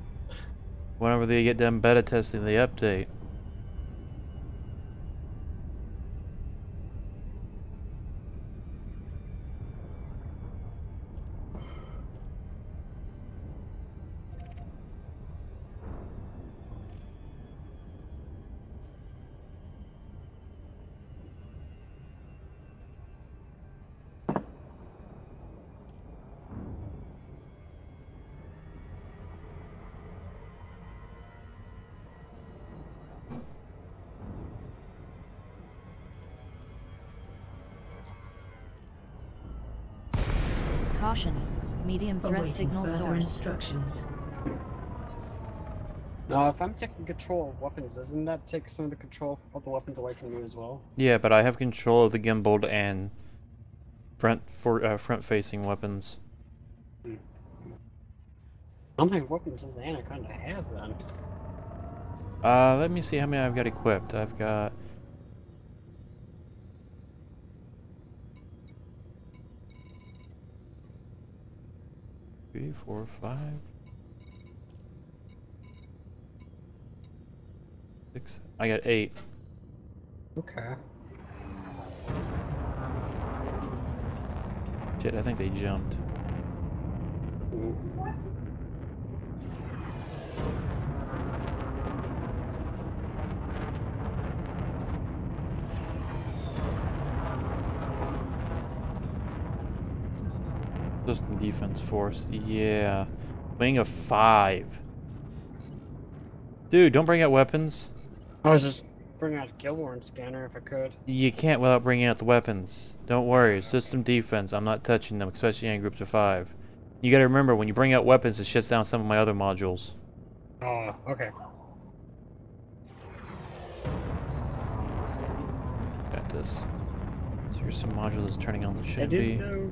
Whenever they get done beta testing the update. Caution. Medium threat Awaiting signal further source. instructions. Now, if I'm taking control of weapons, doesn't that take some of the control of the weapons away from you as well? Yeah, but I have control of the gimbaled and front-facing weapons. How many weapons does the Anaconda have then? Let me see how many I've got equipped. I've got... Three, 4, 5... 6... I got 8. Okay. Shit, I think they jumped. Just the defense force. Yeah. Wing of 5. Dude, don't bring out weapons. I was just bringing out a Killborn scanner if I could. You can't without bringing out the weapons. Don't worry. System defense. I'm not touching them, especially in groups of 5. You gotta remember, when you bring out weapons, it shuts down some of my other modules. Oh, okay. Got this. So here's some modules that's turning on that I shouldn't didn't be. know.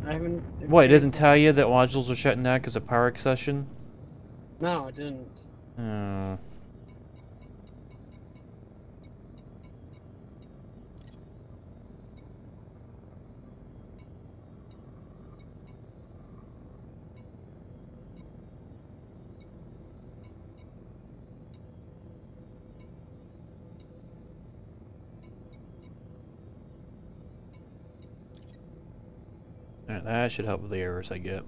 I haven't. What, it doesn't experienced tell you that modules are shutting down because of power accession? that. No, I didn't. Hmm. Alright, that should help with the errors I get.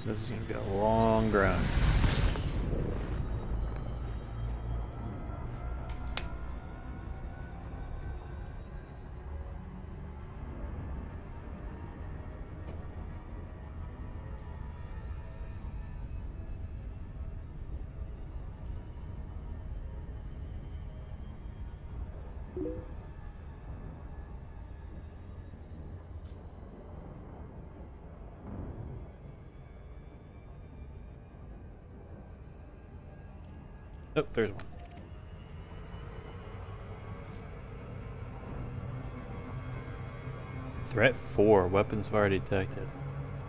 This is gonna be a long grind. Oh, there's one. Threat 4, weapons fire detected.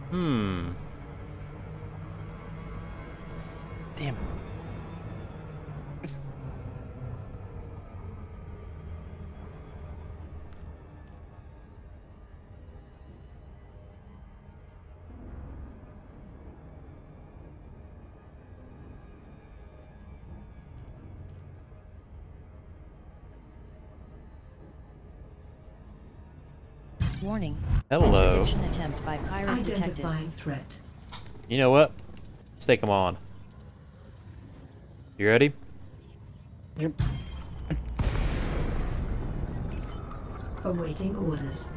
Hmm. Damn it. Warning. Hello. Interdiction attempt by pirate detected. Identifying threat. You know what? Let's take them on. You ready? Yep. Awaiting orders.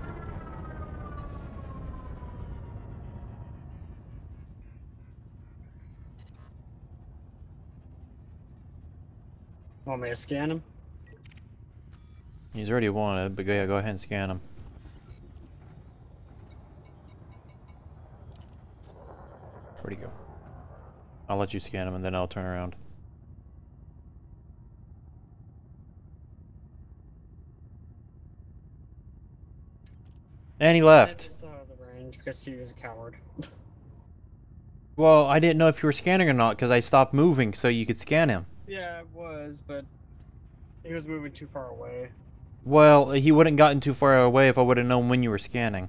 Want me to scan him? He's already wanted, but yeah, go ahead and scan him. Where'd he go? I'll let you scan him and then I'll turn around. And he I left. just out of the range because he was a coward. Well, I didn't know if you were scanning or not because I stopped moving so you could scan him. Yeah, it was, but he was moving too far away. Well, he wouldn't gotten too far away if I would have known when you were scanning.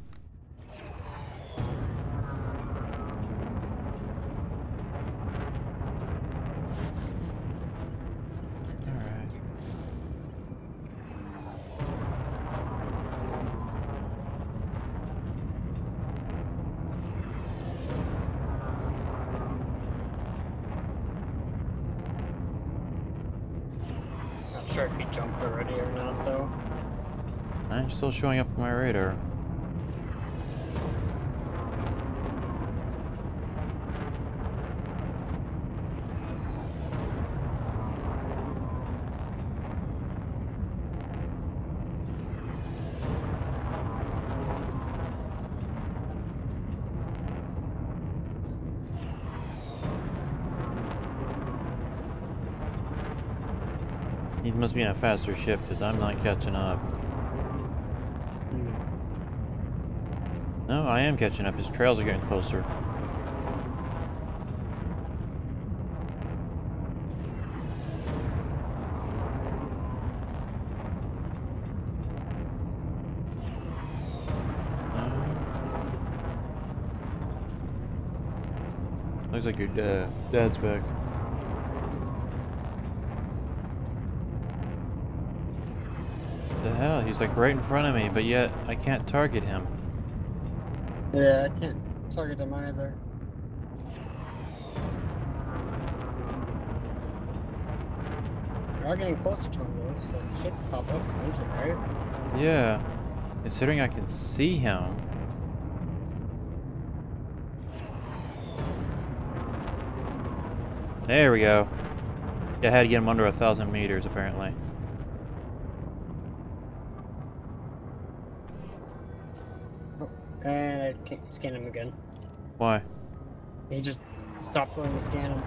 Alright. Not sure if he jumped already or not, though. I'm still showing up on my radar. He must be in a faster ship because I'm not catching up. No, I am catching up. His trails are getting closer. Looks like your dad's back. The hell? He's like right in front of me, but yet I can't target him. Yeah, I can't target him either. We are getting closer to him though, so it should pop up eventually, right? Yeah. Considering I can see him. There we go. Yeah, I had to get him under 1,000 meters apparently. And I can't scan him again. Why? He just stopped letting me scan him.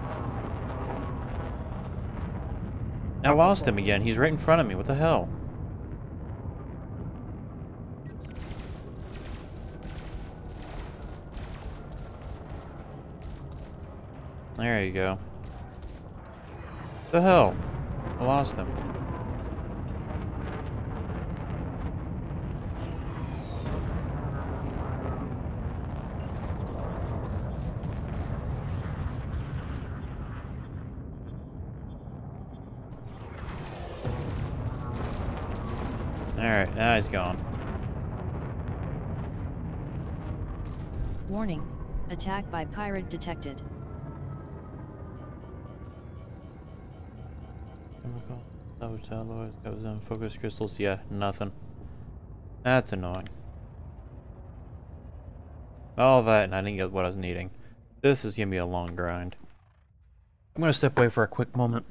I lost him again. He's right in front of me. What the hell? There you go. What the hell? I lost him. Alright, now he's gone. Warning. Attack by pirate detected. Chemical, that was in focus crystals. Yeah, nothing. That's annoying. All that, and I didn't get what I was needing. This is gonna be a long grind. I'm gonna step away for a quick moment.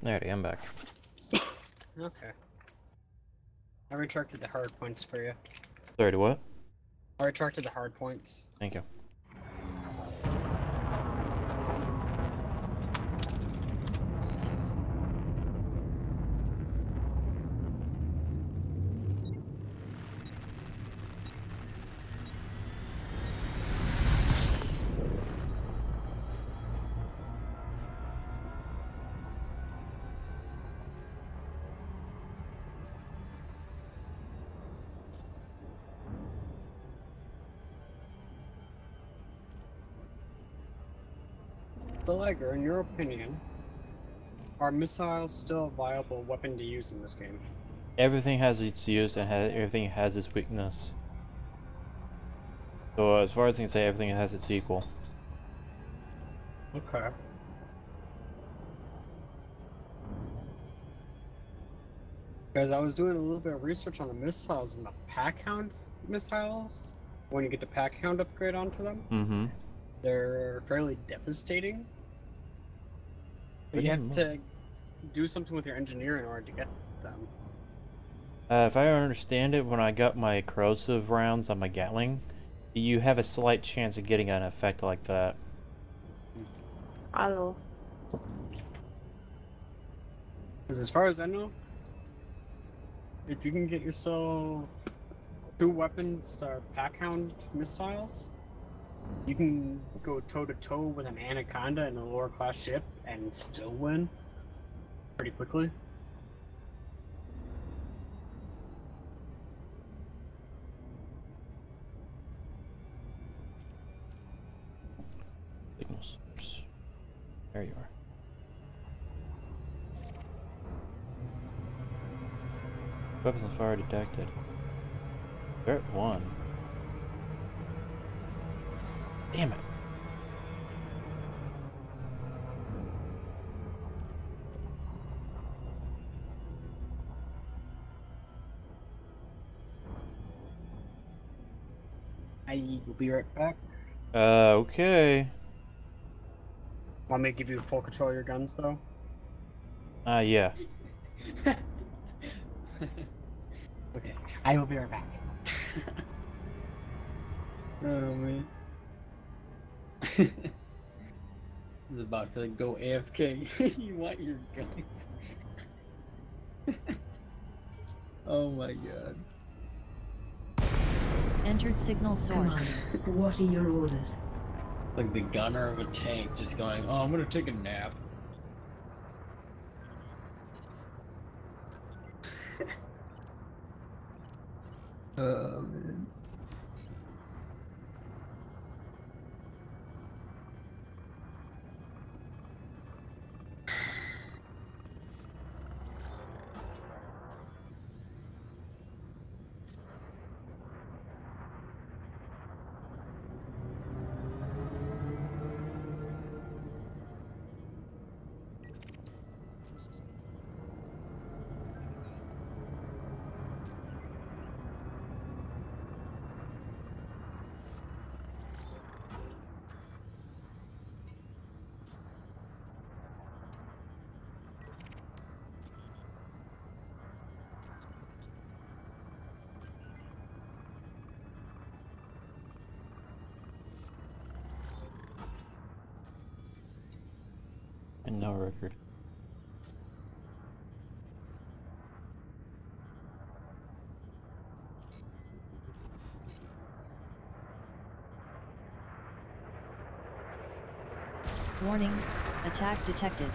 Alrighty, I'm back. Okay. I retracted the hard points for you. Sorry, to what? I retracted the hard points. Thank you. So, Liger, in your opinion, are missiles still a viable weapon to use in this game? Everything has its use and everything has its weakness. So as far as I can say, everything has its equal. Okay. Because I was doing a little bit of research on the missiles and the Pack Hound missiles. When you get the Pack Hound upgrade onto them, Mm-hmm. they're fairly devastating. But Pretty you have much. to do something with your engineer in order to get them. If I understand it, when I got my corrosive rounds on my Gatling, you have a slight chance of getting an effect like that. Hello. Because as far as I know, if you can get yourself 2 weapons that are Pack Hound missiles, you can go toe-to-toe with an Anaconda in a lower class ship and still win pretty quickly. Signal source. There you are. Weapons on fire detected. They're at 1. Damn it. I will be right back. Okay. Want me to give you full control of your guns, though? Yeah. Okay, I will be right back. Oh man. He's about to go AFK. You want your guns? Oh my god. Entered signal source. Commander, what are your orders? Like the gunner of a tank just going, oh, I'm gonna take a nap. Oh man. And no record. Warning, attack detected.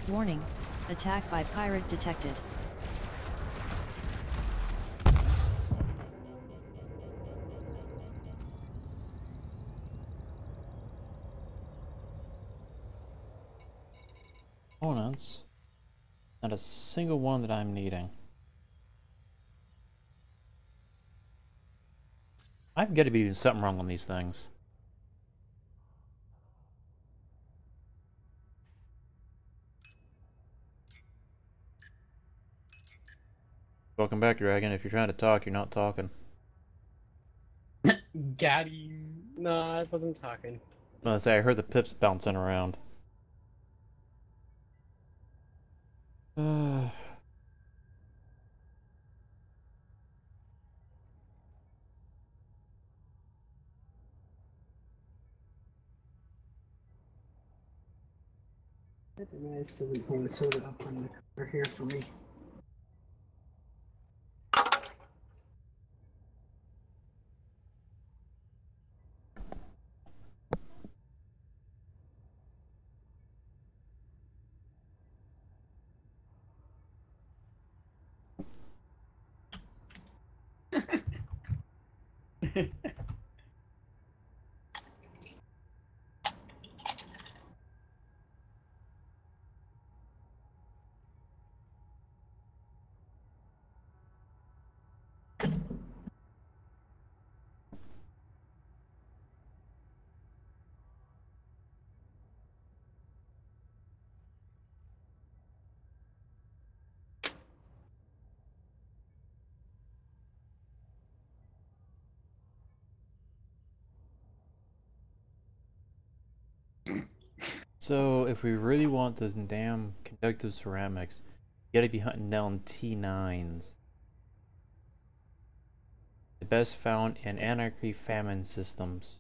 Warning, attack by pirate detected. Components. Not a single one that I'm needing. I've got to be doing something wrong on these things. Welcome back, Dragon. If you're trying to talk, you're not talking. Got him. No, I wasn't talking. I was gonna say, I heard the pips bouncing around. It'd be nice to leave one soda up on the counter here for me. So if we really want the damn conductive ceramics, you gotta be hunting down T9s. The best found in anarchy famine systems.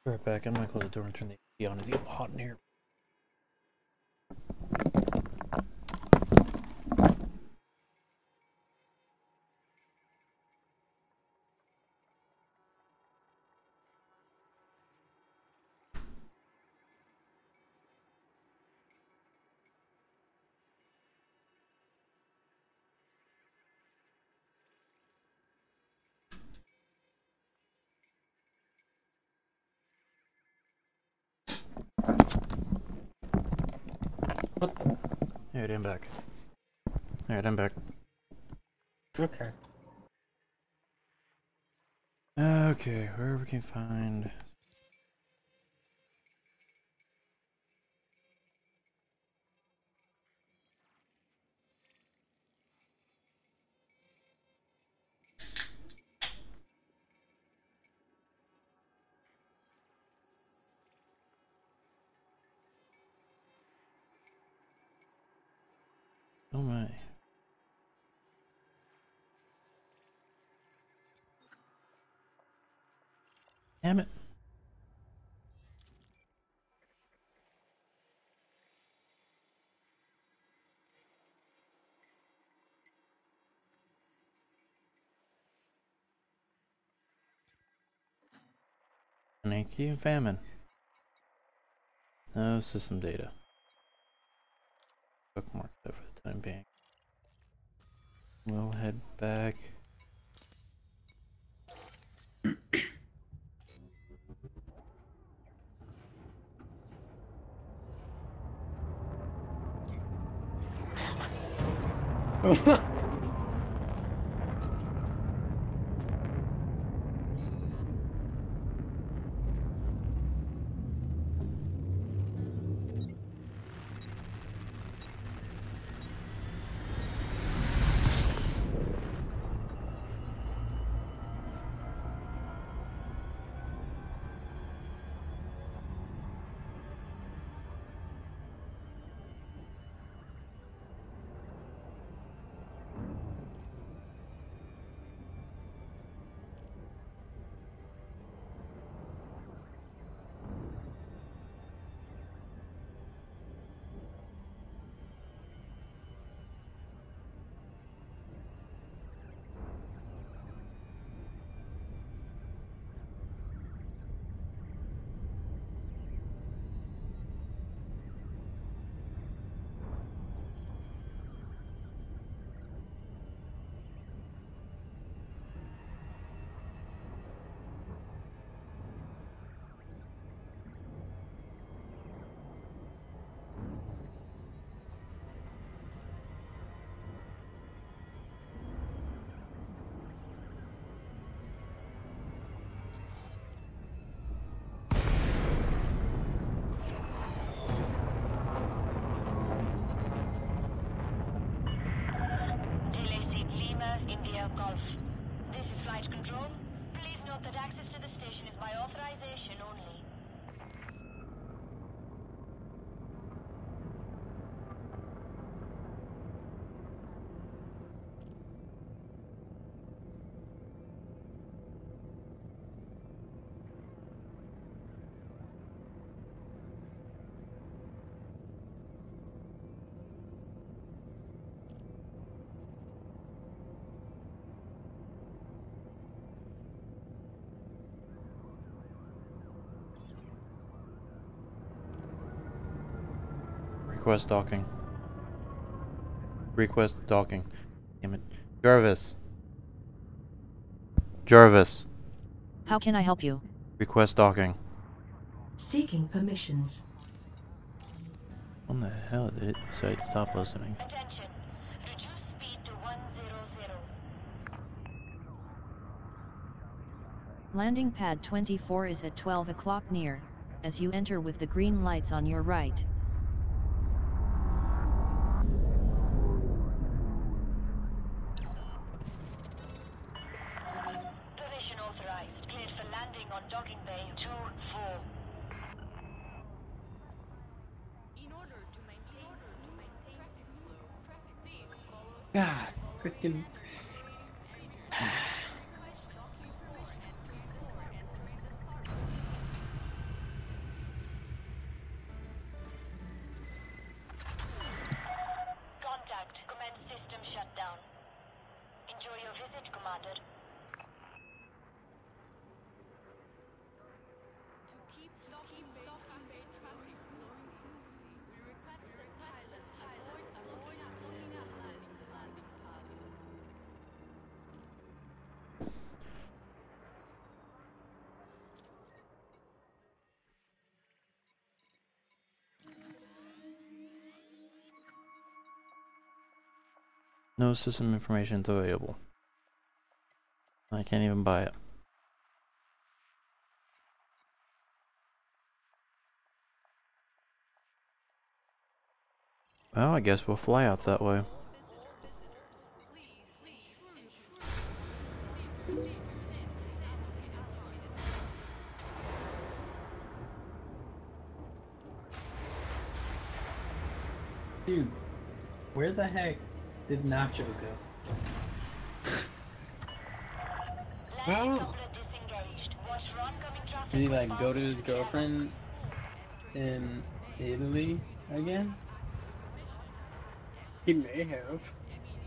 Right back, I'm gonna close the door and turn the AC on. It's getting hot in here. Alright, I'm back. Alright, I'm back. Okay. Okay, where we can find... Oh my. Damn it. Anarchy and famine. No system data. Bookmark that for the time being. We'll head back. Request docking. Request docking. Damn it. Jarvis. Jarvis. How can I help you? Request docking. Seeking permissions. When the hell did it decide to stop listening? Attention. Reduce speed to 100. Landing pad 24 is at 12 o'clock near, as you enter with the green lights on your right. Position authorized. Cleared for landing on docking bay 2-4. In order to maintain smooth traffic flow, please follow God, freaking. request docking for entering the start. Contact. Commence system shutdown. Enjoy your visit, Commander. To keep docking bay traffic flowing smoothly, we request that pilots avoid blocking access to landing pads. No system information is available. I can't even buy it. Well, I guess we'll fly out that way. Please ensure procedures within the allocated time. Dude, where the heck did Nacho go? Landing coupler disengaged. Watch for oncoming traffic. Did he like go to his girlfriend in Italy again? He may have.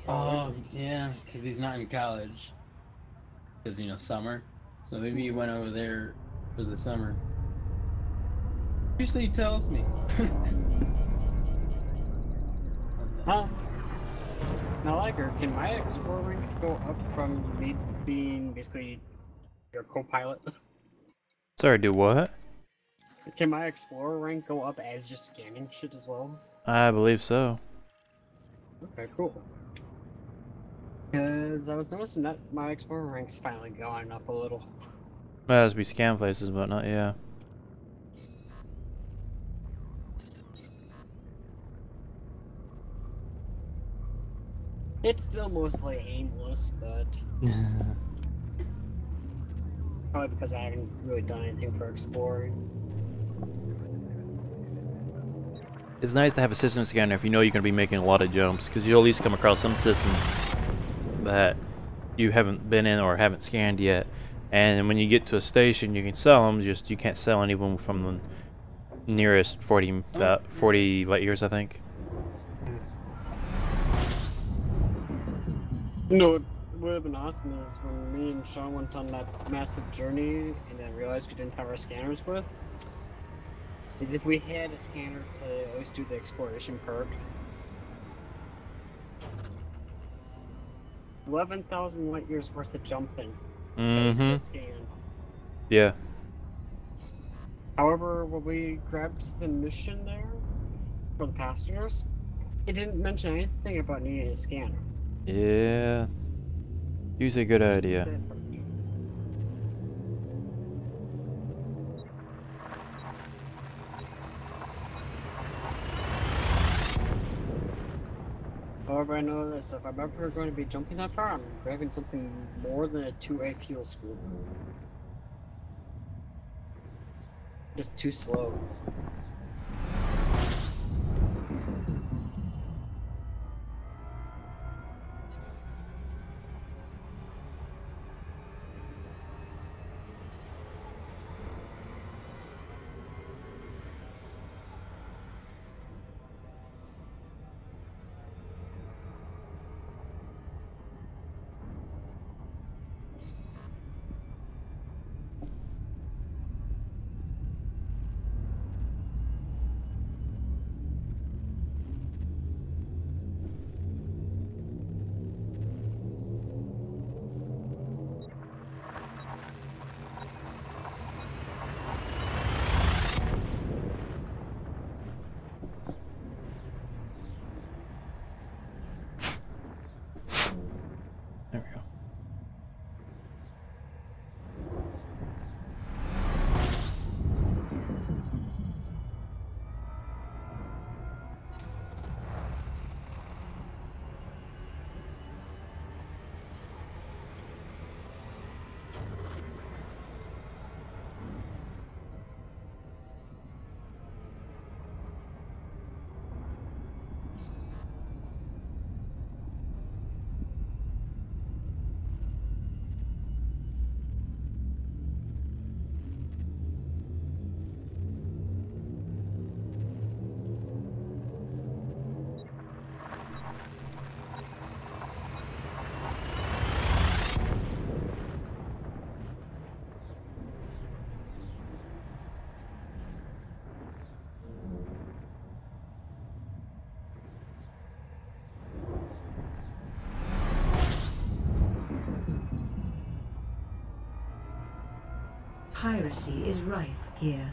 Oh, yeah, because he's not in college. Because, you know, summer. So maybe he went over there for the summer. Usually he tells me. Huh? Now, Liger, can my explorer rank go up from me being basically your co-pilot? Sorry, do what? Can my explorer rank go up as you're scanning shit as well? I believe so. Okay, cool. Because I was noticing that my explorer rank's finally going up a little. Well, as we scan places, but not, yeah. It's still mostly aimless, but probably because I haven't really done anything for exploring. It's nice to have a system scanner if you know you're going to be making a lot of jumps, because you'll at least come across some systems that you haven't been in or haven't scanned yet. And when you get to a station, you can sell them, just you can't sell anyone from the nearest 40 light years, I think. No, what would have been awesome is when me and Sean went on that massive journey and then realized we didn't have our scanners with, is if we had a scanner to always do the exploration perk. 11,000 light years worth of jumping. Mm-hmm. Scan. Yeah. However, when we grabbed the mission there for the passengers, it didn't mention anything about needing a scanner. Yeah. Usually a good idea. Said, however, I know this, if I'm ever going to be jumping that far, I'm grabbing something more than a 2A fuel school. Just too slow. Piracy is rife here.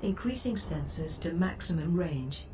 Increasing sensors to maximum range.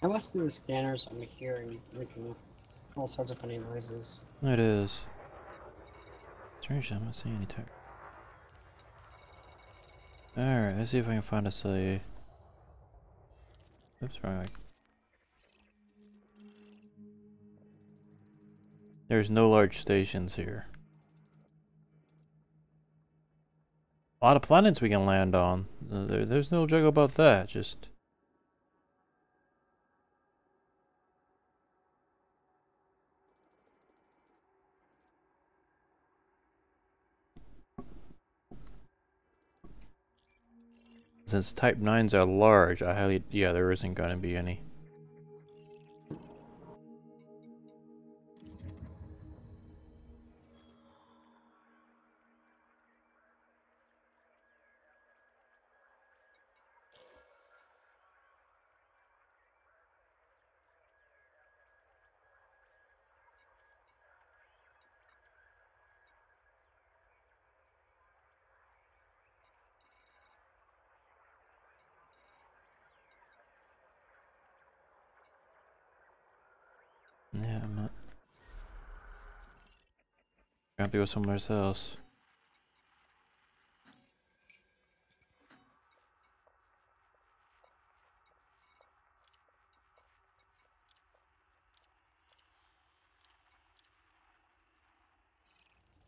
That must be the scanners I'm hearing making all sorts of funny noises. It is. Strange, I'm not seeing any type. Alright, let's see if I can find us a... Oops, wrong way. There's no large stations here. A lot of planets we can land on. There's no joke about that, just... Since Type 9s are large, I highly... Yeah, there isn't gonna be any. Yeah, I'm not... I have to go somewhere else.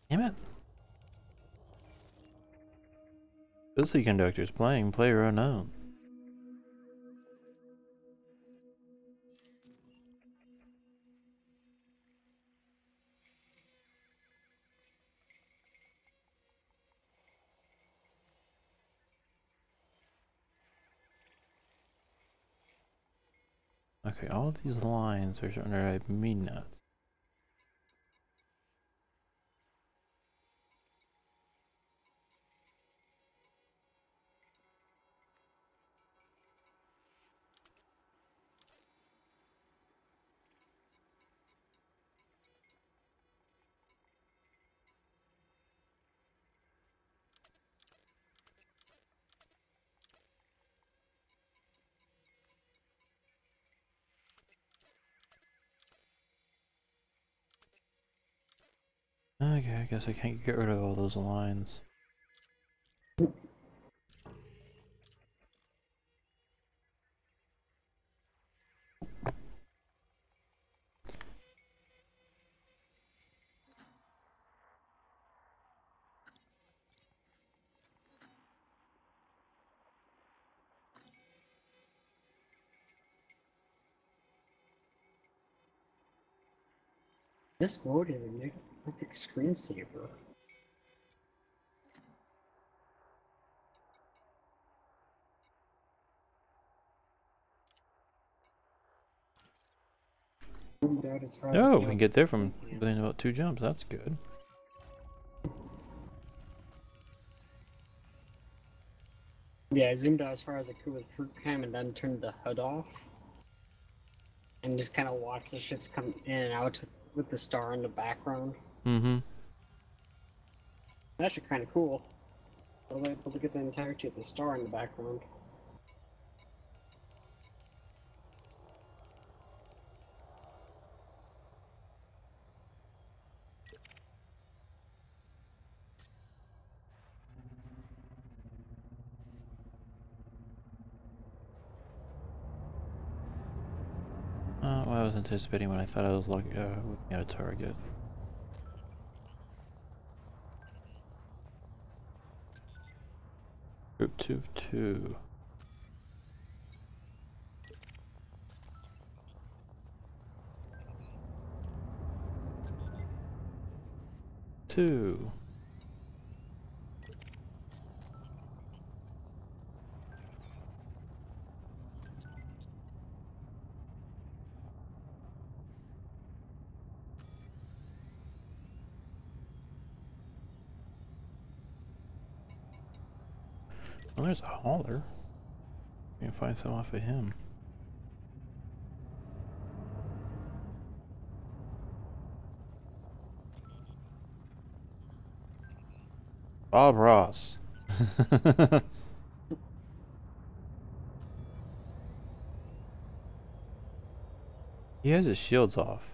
Damn it. Busy conductors playing, player unknown. Okay, all of these lines are starting to drive me nuts. Okay, I guess I can't get rid of all those lines. This mode is a perfect screensaver. Zoomed out as far as Oh, I we can get there from within about 2 jumps. That's good. Yeah, I zoomed out as far as I could with fruit cam and then turned the HUD off. And just kind of watched the ships come in and out with the star in the background. Mm-hmm. That's actually kind of cool. I was able to get the entirety of the star in the background. Well, I was anticipating when I thought I was looking at a target. Group 2-2. Two. Well, there's a hauler. You can find some off of him. Bob Ross. He has his shields off.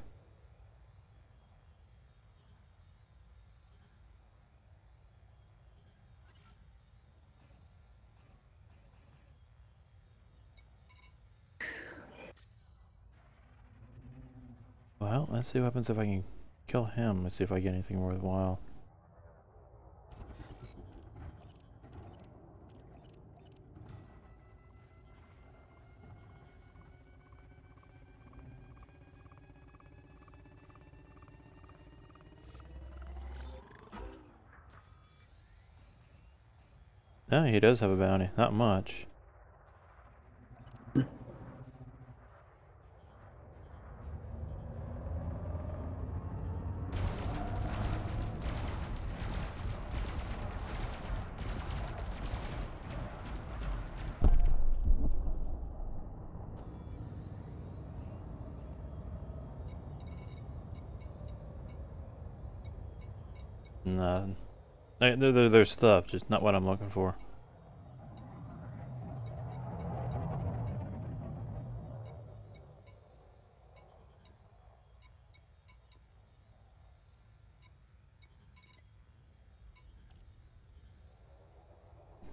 Well, let's see what happens if I can kill him. Let's see if I get anything worthwhile. Yeah, he does have a bounty. Not much. Nothing. There's stuff, just not what I'm looking for.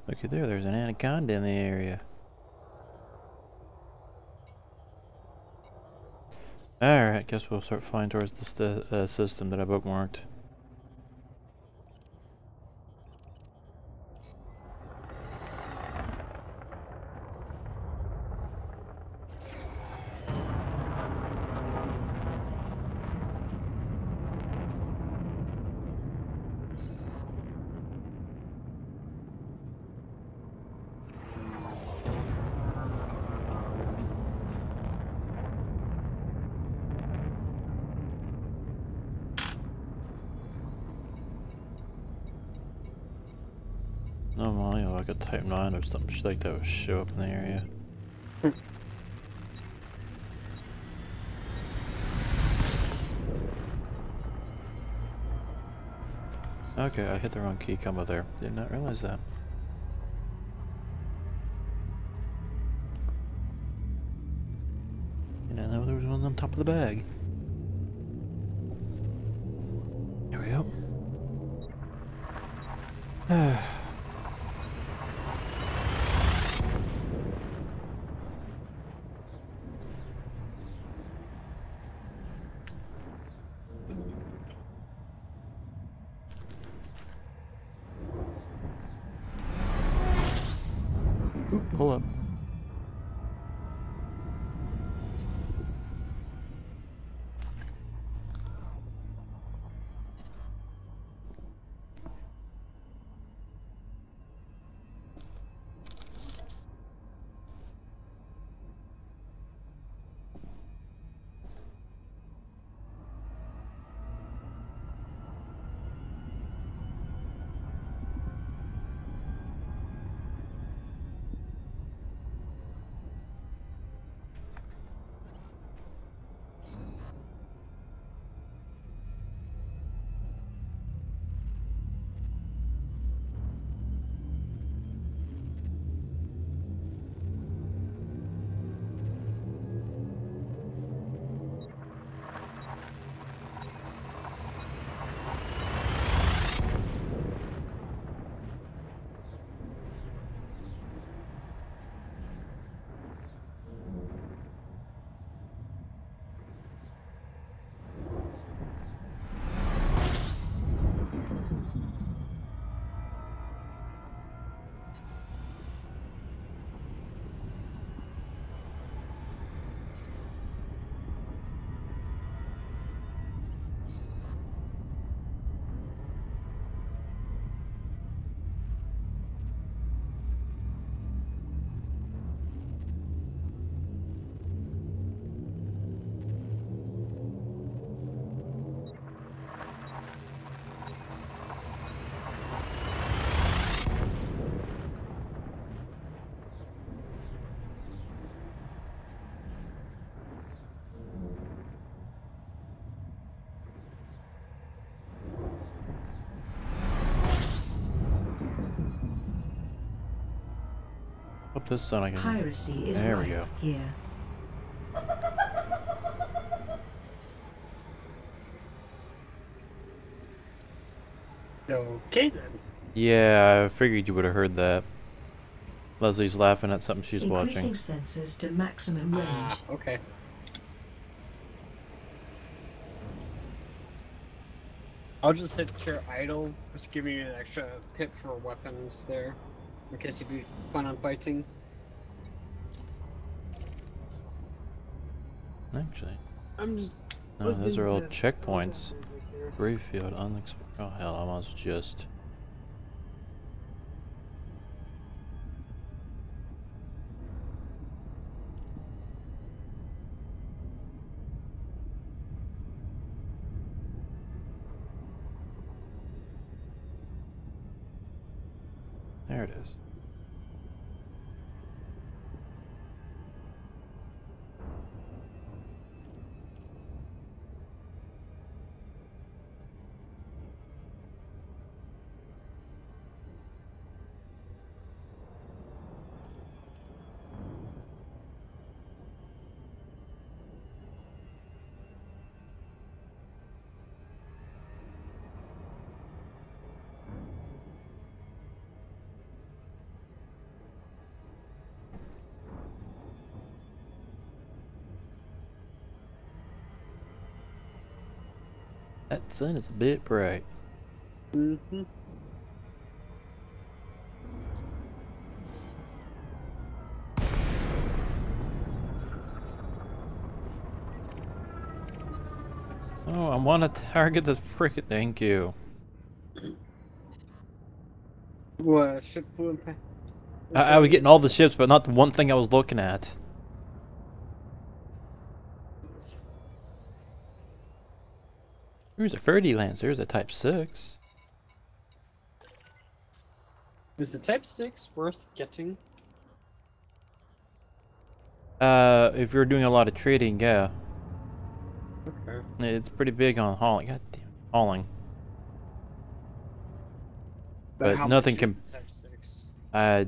Looky there, there's an anaconda in the area. Alright, guess we'll start flying towards the system that I bookmarked. Normally, like a Type 9 or something like that would show up in the area. Okay, I hit the wrong key combo there. Did not realize that. And I know there was one on top of the bag. Here we go. Pull up. Up this sun I can. Piracy is There we rife go. here. Okay then. Yeah, I figured you would have heard that. Leslie's laughing at something she's Increasing watching. sensors to maximum range. Ah, okay. I'll just sit here idle, just giving you an extra pip for weapons there, in case you be fun on fighting. Actually, I'm just. no, those are all listening to checkpoints. music here. Brayfield, unexpected. Oh hell, I might as well just. There it is. That sun is a bit bright. Mm-hmm. Oh, I want to target the frickin'. Thank you. What, ship flew in I was getting all the ships, but not the one thing I was looking at. There's a Ferdy Lance. There's a Type 6. Is the Type 6 worth getting? If you're doing a lot of trading, yeah. Okay. It's pretty big on hauling. God damn, hauling. But how nothing much is can. the Type 6?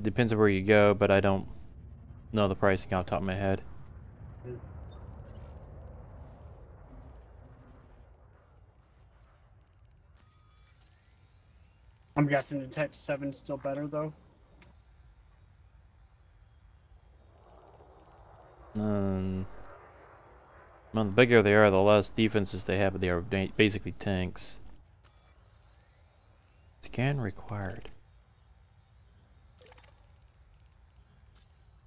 Depends on where you go, but I don't know the pricing off the top of my head. Hmm. I'm guessing the Type 7's still better though. Well, the bigger they are, the less defenses they have, but they are basically tanks. Scan required.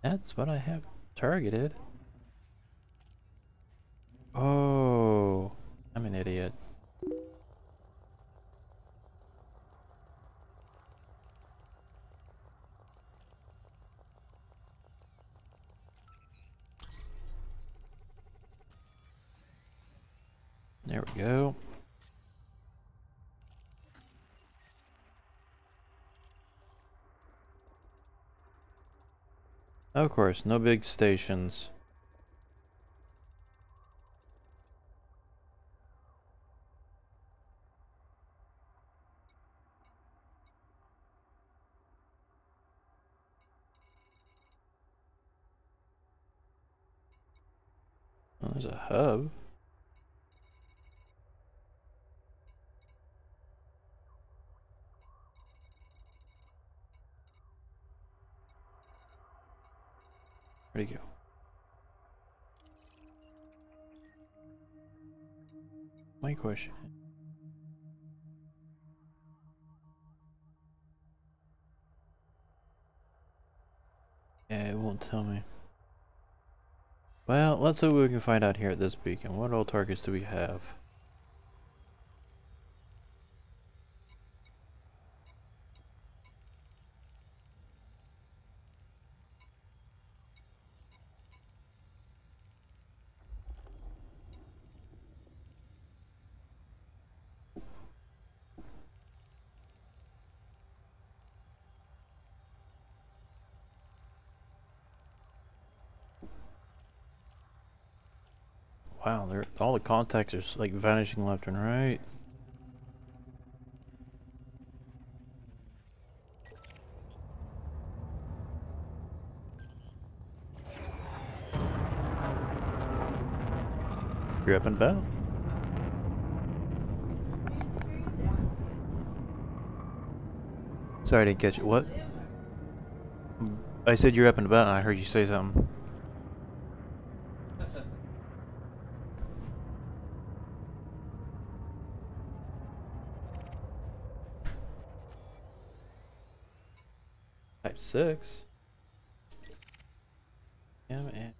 That's what I have targeted. Oh, I'm an idiot. There we go. Of course, no big stations. Oh, there's a hub. Where'd he go? My question. Yeah, it won't tell me. Well, let's see what we can find out here at this beacon. What all targets do we have? Wow, all the contacts are like vanishing left and right. You're up and about. Sorry, I didn't catch it. What? I said you're up and about, and I heard you say something. Type 6. Yeah, man.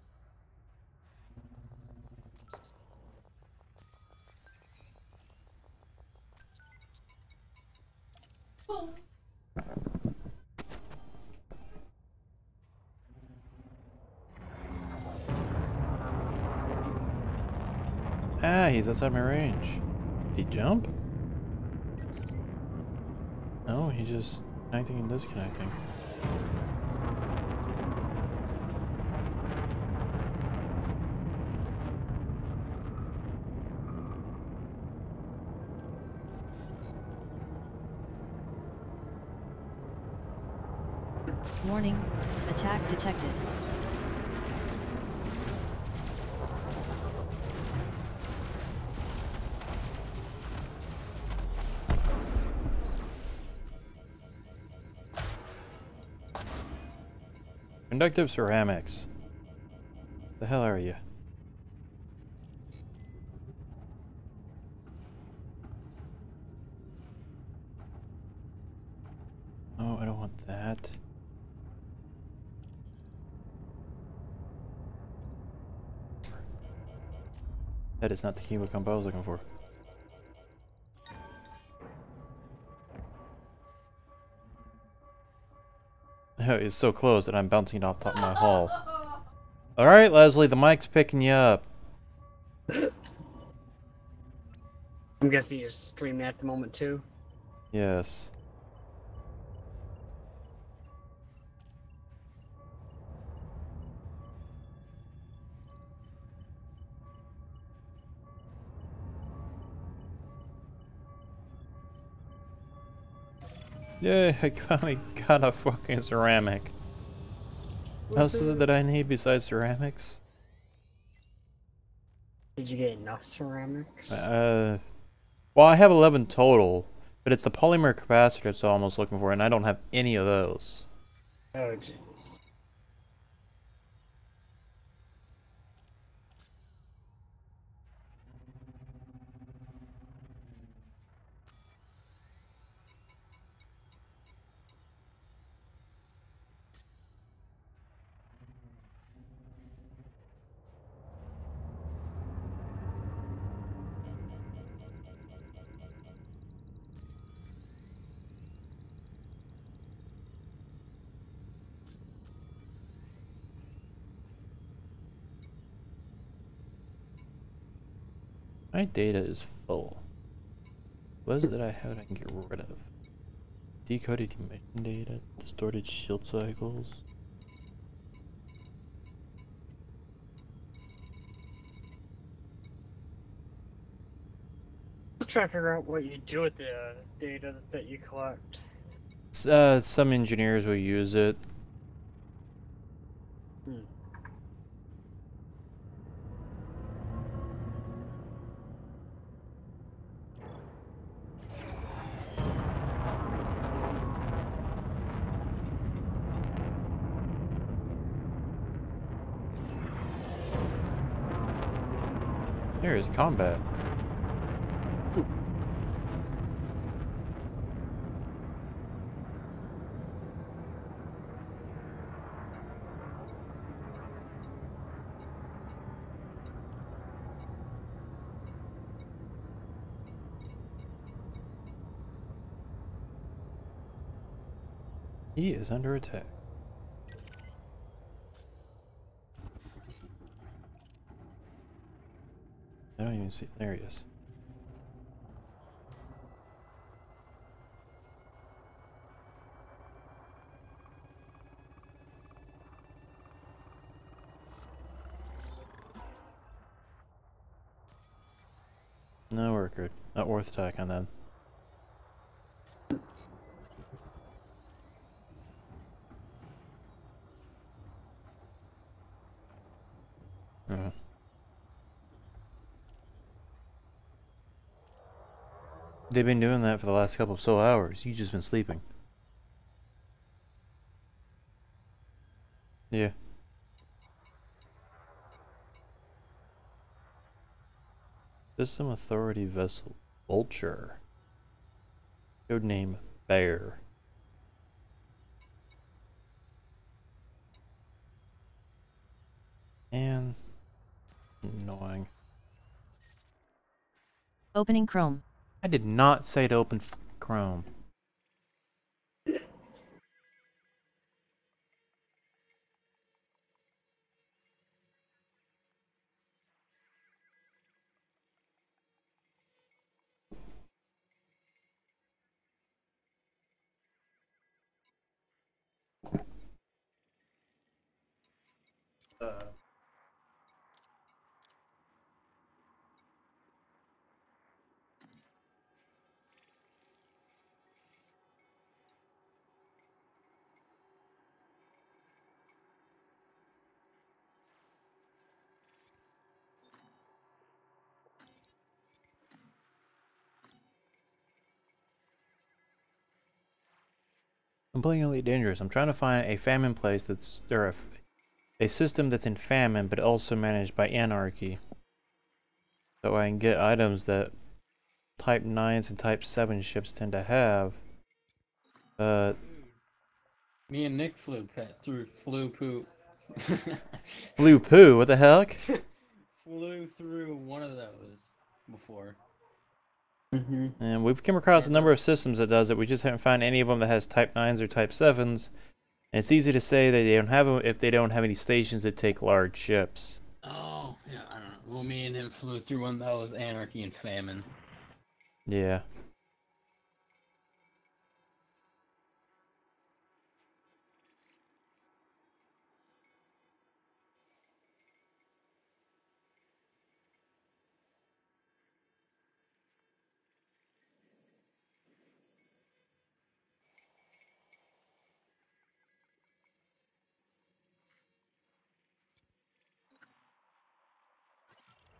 Ah, he's outside my range. Did he jump? No, he's just connecting and disconnecting. Warning, attack detected. Conductive ceramics. The hell are you? Oh, I don't want that. That is not the chemo combo I was looking for. It's so close that I'm bouncing it off top of my hull. Alright, Leslie, the mic's picking you up. I'm guessing you're streaming at the moment too. Yes. Yay, I finally got a fucking ceramic. What else is it that I need besides ceramics? Did you get enough ceramics? Well, I have 11 total. But it's the polymer capacitor that's all I'm almost looking for, and I don't have any of those. Oh, jeez. My data is full. What is it that I have that I can get rid of? Decoded emission data, distorted shield cycles. Still trying to figure out what you do with the data that you collect. Some engineers will use it. Hmm. There is combat. He is under attack. I don't even see. There he is. No, we're good. Not worth attacking then. They've been doing that for the last couple of hours. You've just been sleeping. Yeah. System Authority Vessel. Vulture. Code name Bear. And annoying. Opening Chrome. I did not say to open Chrome. Completely dangerous. I'm trying to find a famine place that's a system that's in famine but also managed by anarchy. So I can get items that Type 9s and Type 7 ships tend to have. Me and Nick flew poo. Blue poo, what the heck? Flew through one of those before. And we've come across a number of systems that does it. We just haven't found any of them that has Type 9s or Type 7s. And it's easy to say that they don't have them if they don't have any stations that take large ships. Oh, yeah, I don't know. Well, me and him flew through one that was anarchy and famine. Yeah.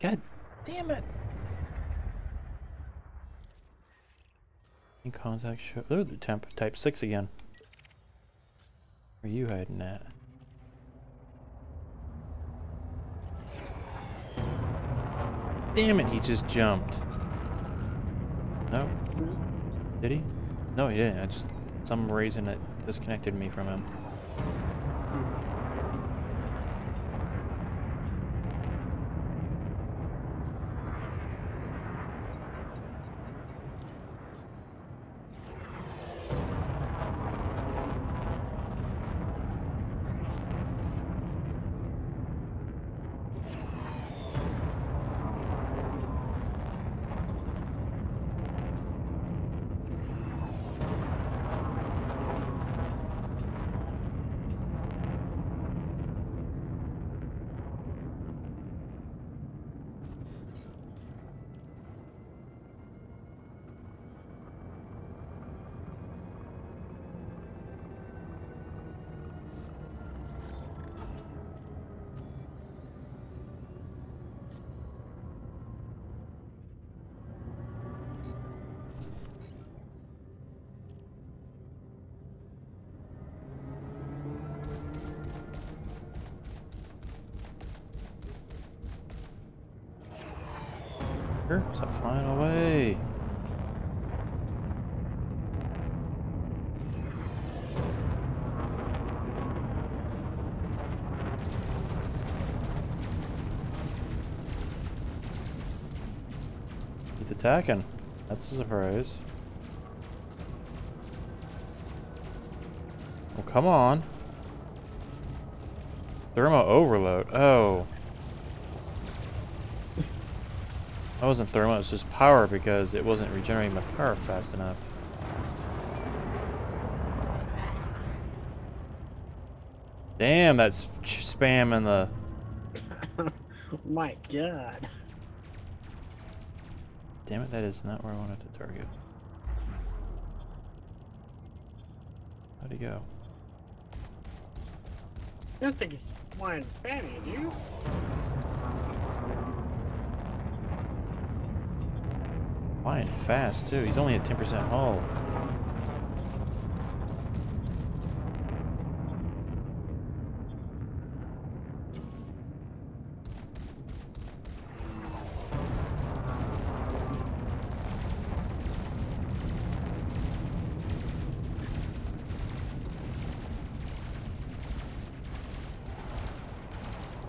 God damn it. In contact show. Oh, the temp type 6 again. Where are you hiding at? Damn it, he just jumped. No? Did he? No, he didn't. I just, some reason it disconnected me from him. Stop flying away. He's attacking. That's a surprise. Well, come on. Thermo overload. Oh. That wasn't thermal, it was just power because it wasn't regenerating my power fast enough. Damn, that's spam in the... Oh my god. Damn it, that is not where I wanted to target. How'd he go? I don't think he's wanting to spam you, do you? Flying fast too. He's only at 10% hull.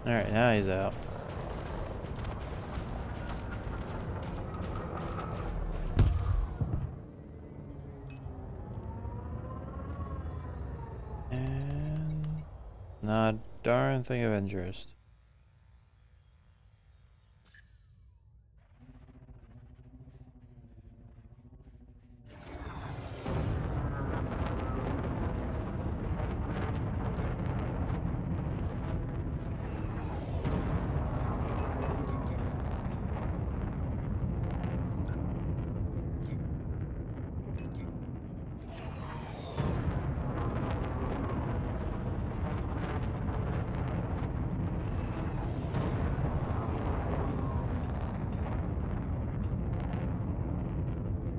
Alright, now he's out. And not a darn thing of interest.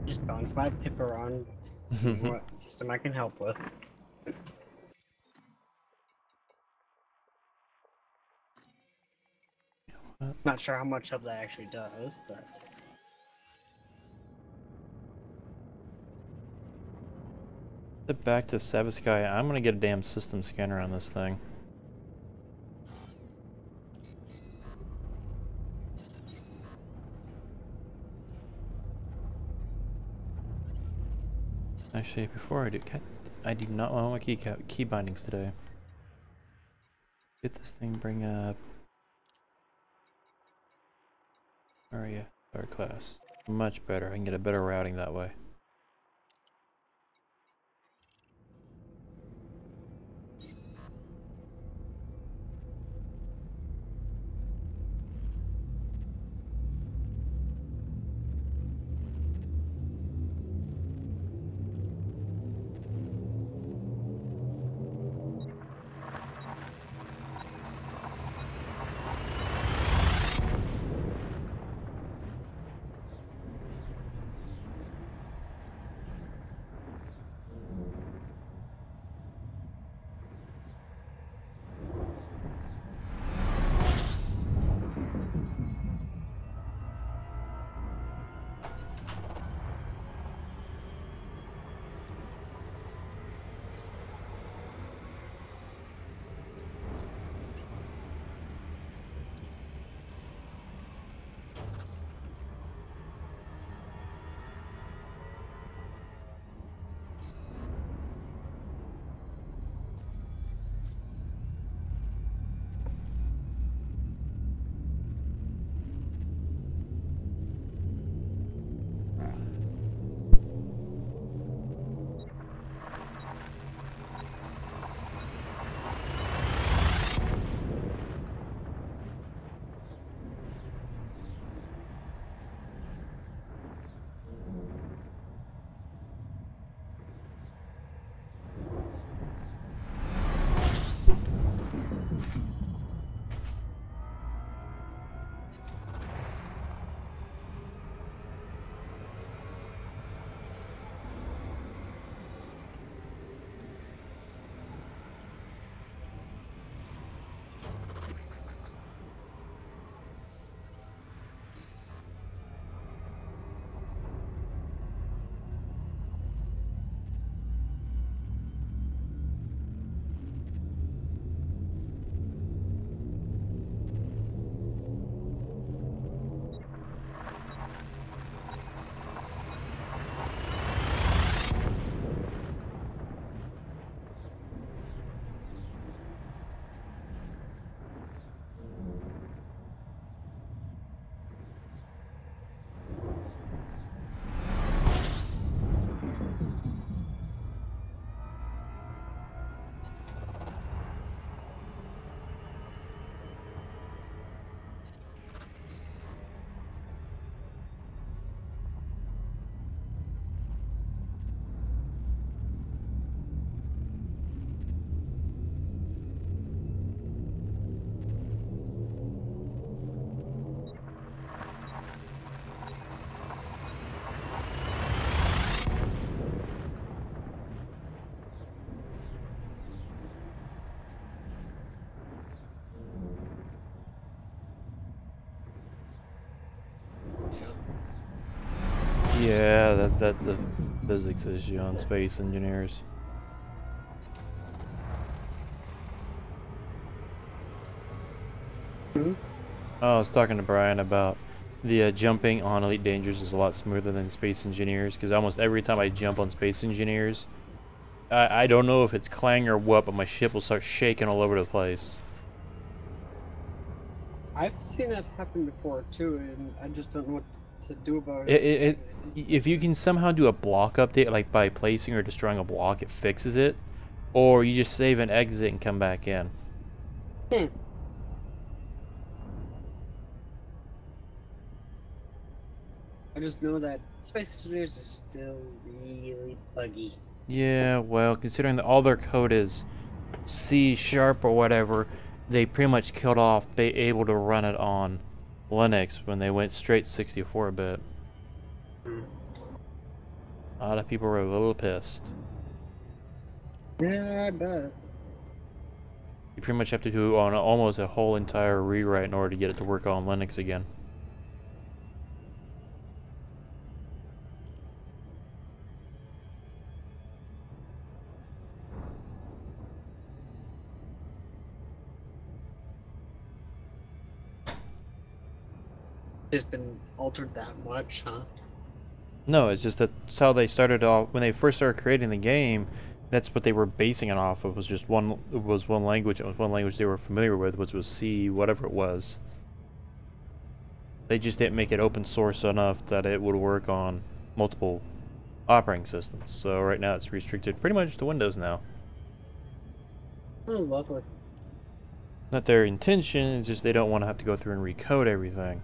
Just bounce my pip around, see what system I can help with. Not sure how much of that actually does, but... Back to Savasky. I'm gonna get a damn system scanner on this thing. Actually, before I do, I do not want my key bindings today. Get this thing, bring up. Where are you? Our class. Much better. I can get a better routing that way. Yeah, that's a physics issue on space engineers. Oh, I was talking to Brian about the jumping on Elite Dangerous is a lot smoother than Space Engineers, because almost every time I jump on Space Engineers, I don't know if it's clang or what, but my ship will start shaking all over the place. I've seen that happen before too, and I just don't know what to do about it. If you can somehow do a block update, like by placing or destroying a block, it fixes it. Or you just save and exit and come back in. I just know that Space Engineers is still really buggy. Yeah, well, considering that all their code is C# or whatever, they pretty much killed off being able to run it on Linux when they went straight 64-bit. A lot of people were a little pissed. Yeah, I bet. You pretty much have to do on almost a whole entire rewrite in order to get it to work on Linux again. It's been altered that much, huh? No, it's just that's how they started off when they first started creating the game. That's what they were basing it off of. Was just one. It was one language. It was one language they were familiar with, which was C, whatever it was. They just didn't make it open source enough that it would work on multiple operating systems. So right now it's restricted pretty much to Windows now. Oh, lovely. Not their intention. It's just they don't want to have to go through and recode everything.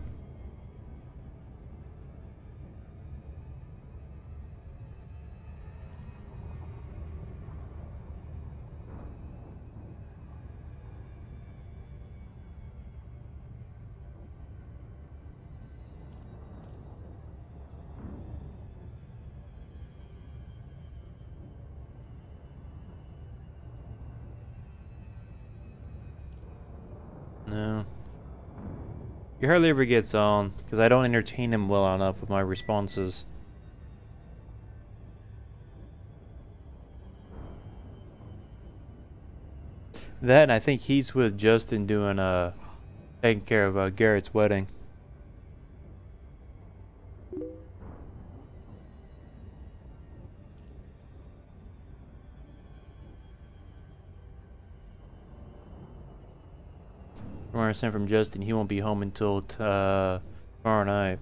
No. He hardly ever gets on, because I don't entertain him well enough with my responses. That, and I think he's with Justin doing, taking care of, Garrett's wedding. From what I understand from Justin, he won't be home until, tomorrow night.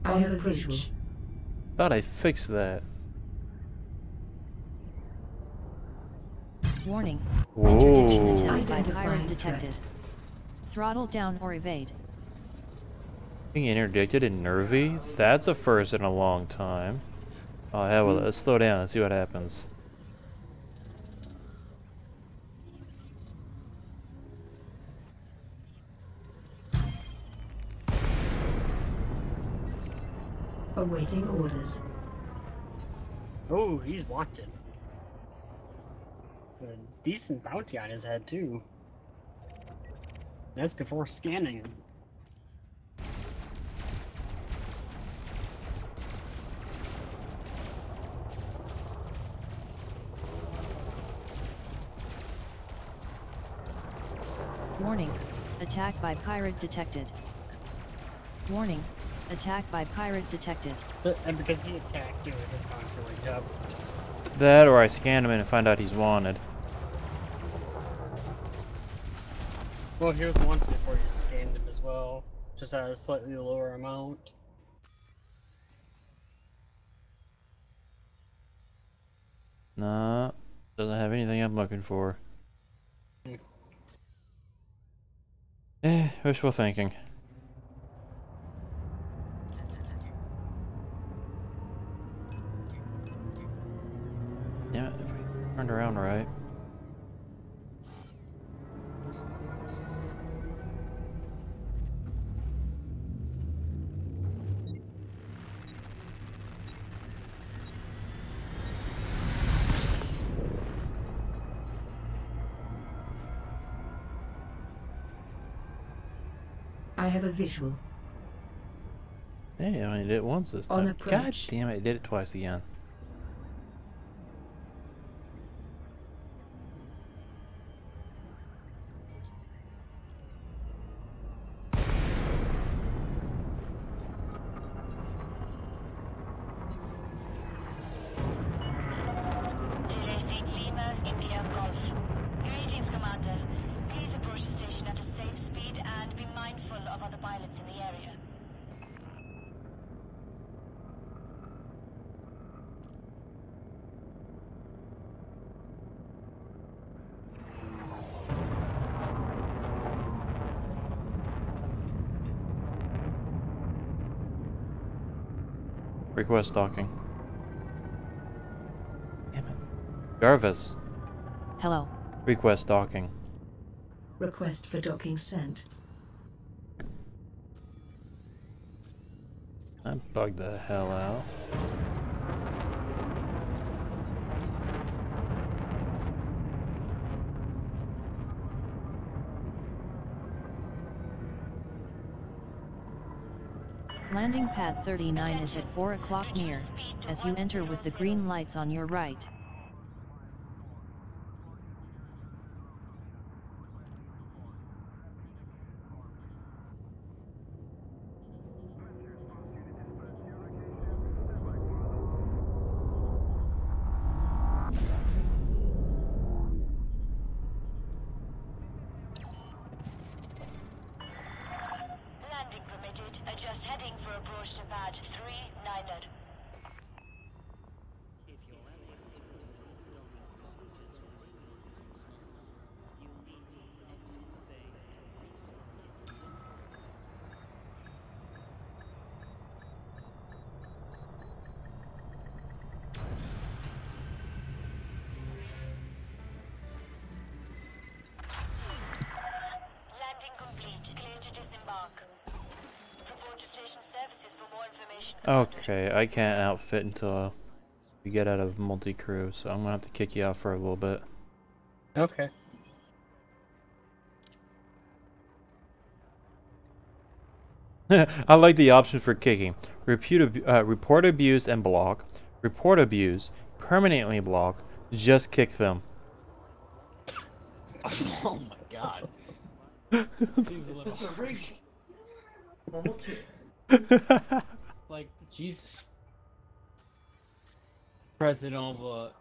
I have a visual. Thought I fixed that. Warning. Whoa. Interdiction attack by Identifying pirate threat. detected. Throttle down or evade. Being interdicted in Nervy? That's a first in a long time. Oh, hell with it. Let's slow down and see what happens. Awaiting orders. Oh, he's wanted. A decent bounty on his head, too. That's before scanning him. Warning. Attack by pirate detected. Warning. Attack by pirate detected. And because he attacked you, his bounty went up. That, or I scan him and find out he's wanted. Well, he was wanted before you scanned him as well. just at a slightly lower amount. Nah, doesn't have anything I'm looking for. Wishful thinking. Damn it, if we turned around right. I have a visual. Hey, I only did it once this On time. God approach. damn it, I did it twice again. India Golf. Greetings, Commander. Please approach the station at a safe speed and be mindful of other pilots in the area. Request docking. Damn it. Jarvis. Hello. Request docking. Request for docking sent. I bugged the hell out. Landing pad 39 is at 4 o'clock near, as you enter with the green lights on your right. Landing permitted. Adjust heading for approach to pad 39er. If you're unable to complete docking procedures within your time slot, you'll need to exit the bay and resubmit a docking request. Landing complete. Clear to disembark. Report to station services for more information. Okay, I can't outfit until we get out of multi-crew, so I'm gonna have to kick you out for a little bit. Okay. I like the option for kicking. Report abuse and block. Report abuse. Permanently block. Just kick them. Oh my god. Seems a little harsh. Like, Jesus. President of,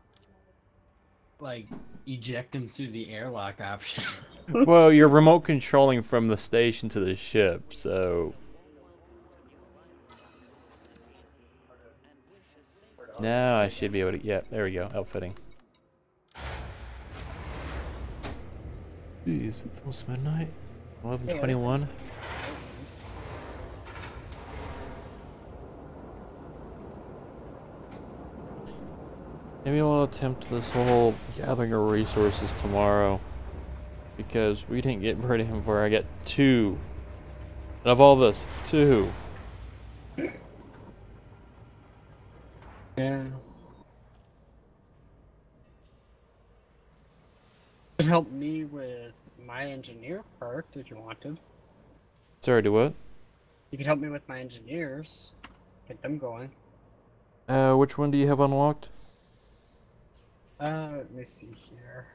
like, eject him through the airlock option. Well, you're remote controlling from the station to the ship, so... Now I should be able to... Yeah, there we go. Outfitting. Jeez, it's almost midnight. 11:21. Maybe I'll attempt this whole gathering of resources tomorrow. Because we didn't get Meridian before I get 2. And of all this, 2. Yeah. Could help me with my engineer part if you wanted. Sorry, do what? You could help me with my engineers. Get them going. Which one do you have unlocked? Let me see here.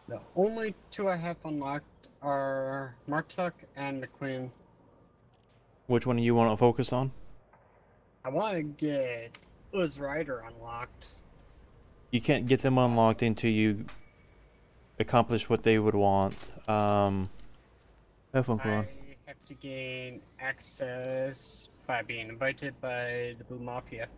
The only 2 I have unlocked are Martuk and McQueen. Which one do you want to focus on? I want to get Uz Rider unlocked. You can't get them unlocked until you accomplish what they would want. Have fun, Clone. I have to gain access by being invited by the Blue Mafia.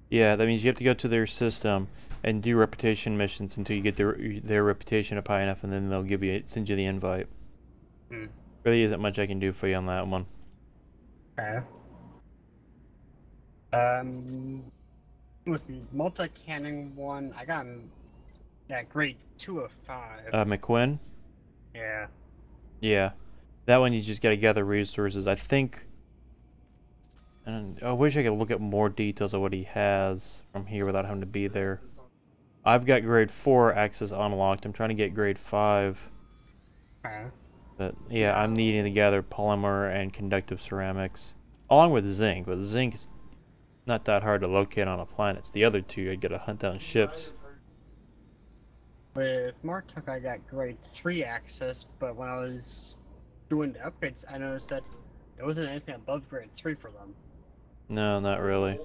Yeah, that means you have to go to their system and do reputation missions until you get their reputation up high enough, and then they'll send you the invite. Really isn't much I can do for you on that one. Okay. With the multi-cannon one, I got that grade 2 of 5. McQuinn? Yeah. Yeah. That one you just gotta gather resources. I think... And I wish I could look at more details of what he has from here without having to be there. I've got grade 4 access unlocked. I'm trying to get grade 5. Okay. But yeah, I'm needing to gather polymer and conductive ceramics. Along with zinc. But zinc's not that hard to locate on a planet. It's the other two I'd gotta hunt down ships. With Martuk, I got grade 3 access, but when I was doing the upgrades, I noticed that there wasn't anything above grade 3 for them. No, not really.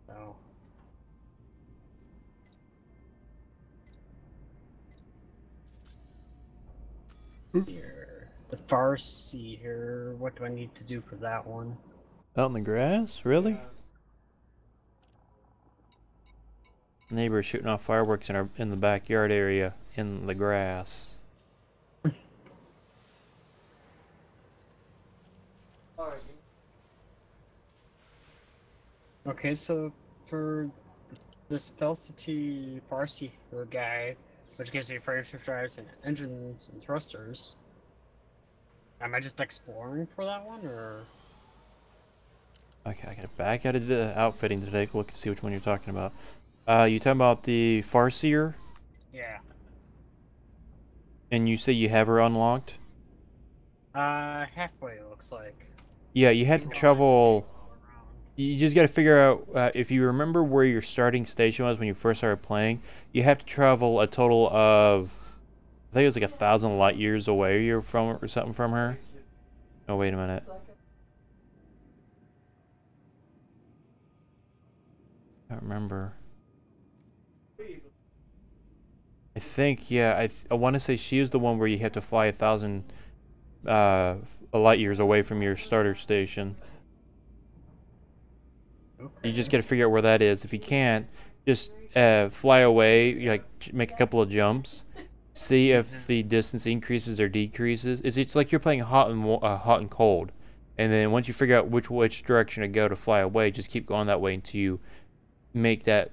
So. Here. The Farsi here. What do I need to do for that one? Out in the grass? Really? Neighbor shooting off fireworks in the backyard area in the grass. Okay, so for this Felicity Farsi guy, which gives me frame shift drives and engines and thrusters, am I just exploring for that one, or? Okay, I gotta back out of the outfitting to take a look and see which one you're talking about. You talking about the Farseer? Yeah. And you say you have her unlocked? Halfway it looks like. Yeah, you have to travel. You just gotta figure out, if you remember where your starting station was when you first started playing, you have to travel a total of, I think it was like 1,000 light years away from or something from her. Oh, wait a minute. I don't remember. I think, yeah, I want to say she is the one where you have to fly 1,000 light years away from your starter station. Okay. You just got to figure out where that is. If you can't, just fly away, like make a couple of jumps, see if the distance increases or decreases. It's like you're playing hot and cold, and then once you figure out which direction to go to fly away, just keep going that way until you make that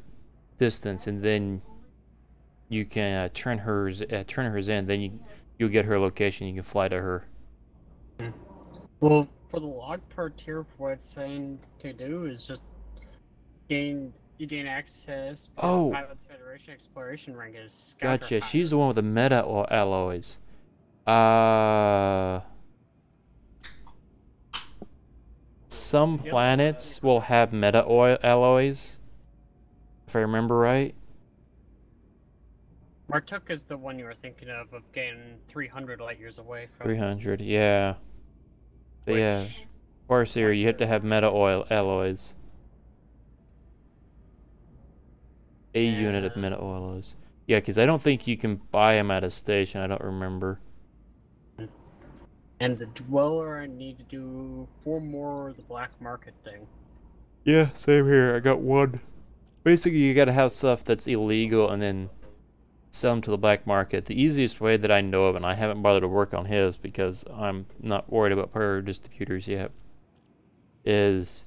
distance, and then you can turn hers in. Then you'll get her location. You can fly to her. Well, for the log part here, for what it's saying to do is just gain access. Oh. Pilots Federation exploration rank is Skyper Gotcha. pilot. She's the one with the meta alloys. Some planets will have meta alloys, if I remember right. Martuk is the one you were thinking of getting 300 light years away from. 300, yeah. But yeah, Farseer, you have to have meta alloys. A unit of meta alloys. Yeah, because I don't think you can buy them at a station. I don't remember. And the Dweller, I need to do 4 more of the black market thing. Yeah, same here. I got 1. Basically, you gotta have stuff that's illegal and then sell them to the black market. The easiest way that I know of, and I haven't bothered to work on his because I'm not worried about per distributors yet, is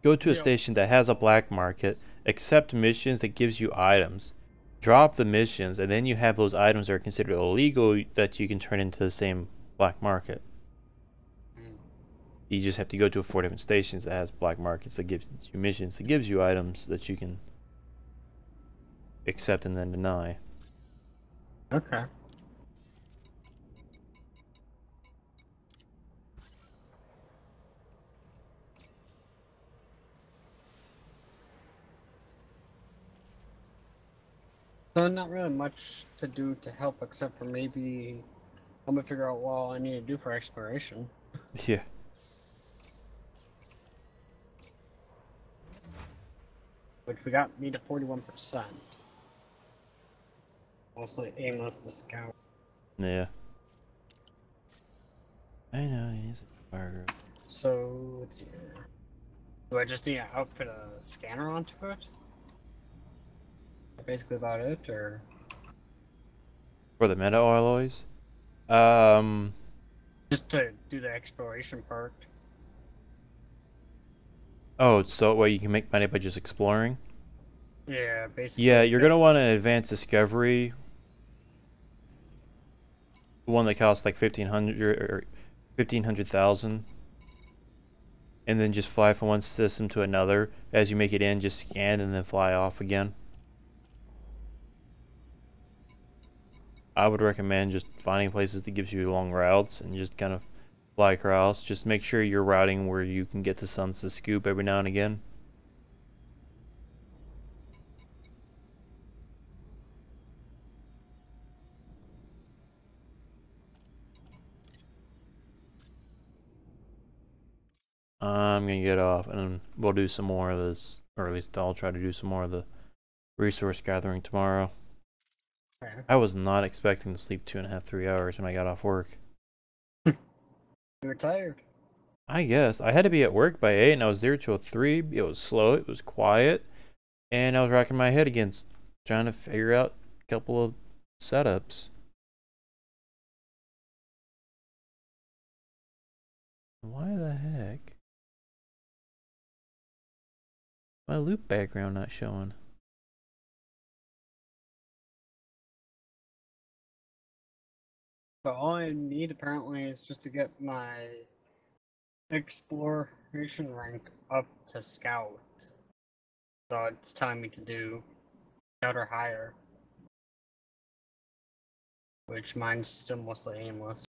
go to a station that has a black market, accept missions that gives you items, drop the missions, and then you have those items that are considered illegal that you can turn into the same black market. You just have to go to 4 different stations that has black markets that gives you missions, that gives you items that you can accept and then deny. Okay. So not really much to do to help except for maybe I'm gonna figure out what all I need to do for exploration. Yeah. Which we got me to 41%. Mostly aimless to scout. Yeah. I know, he's a fire. So, let's see here. Do I just need to output a scanner onto it? Basically about it, or? For the meta alloys? Just to do the exploration part. Oh, so that way you can make money by just exploring? Yeah, basically. Yeah, you're gonna want an advanced discovery. One that costs like 1,500 or 1,500,000. And then just fly from one system to another. As you make it in, just scan and then fly off again. I would recommend just finding places that gives you long routes and just kind of fly across. Just make sure you're routing where you can get to Sunset Scoop every now and again. I'm gonna get off and we'll do some more of this, or at least I'll try to do some more of the resource gathering tomorrow. Okay. I was not expecting to sleep 2.5, 3 hours when I got off work. You were tired. I guess. I had to be at work by 8 and I was there till 3. It was slow, it was quiet, and I was racking my head against trying to figure out a couple of setups. Why the heck? My loop background not showing. But all I need apparently is just to get my exploration rank up to scout. So it's time me to do scout or higher. Which mine's still mostly aimless.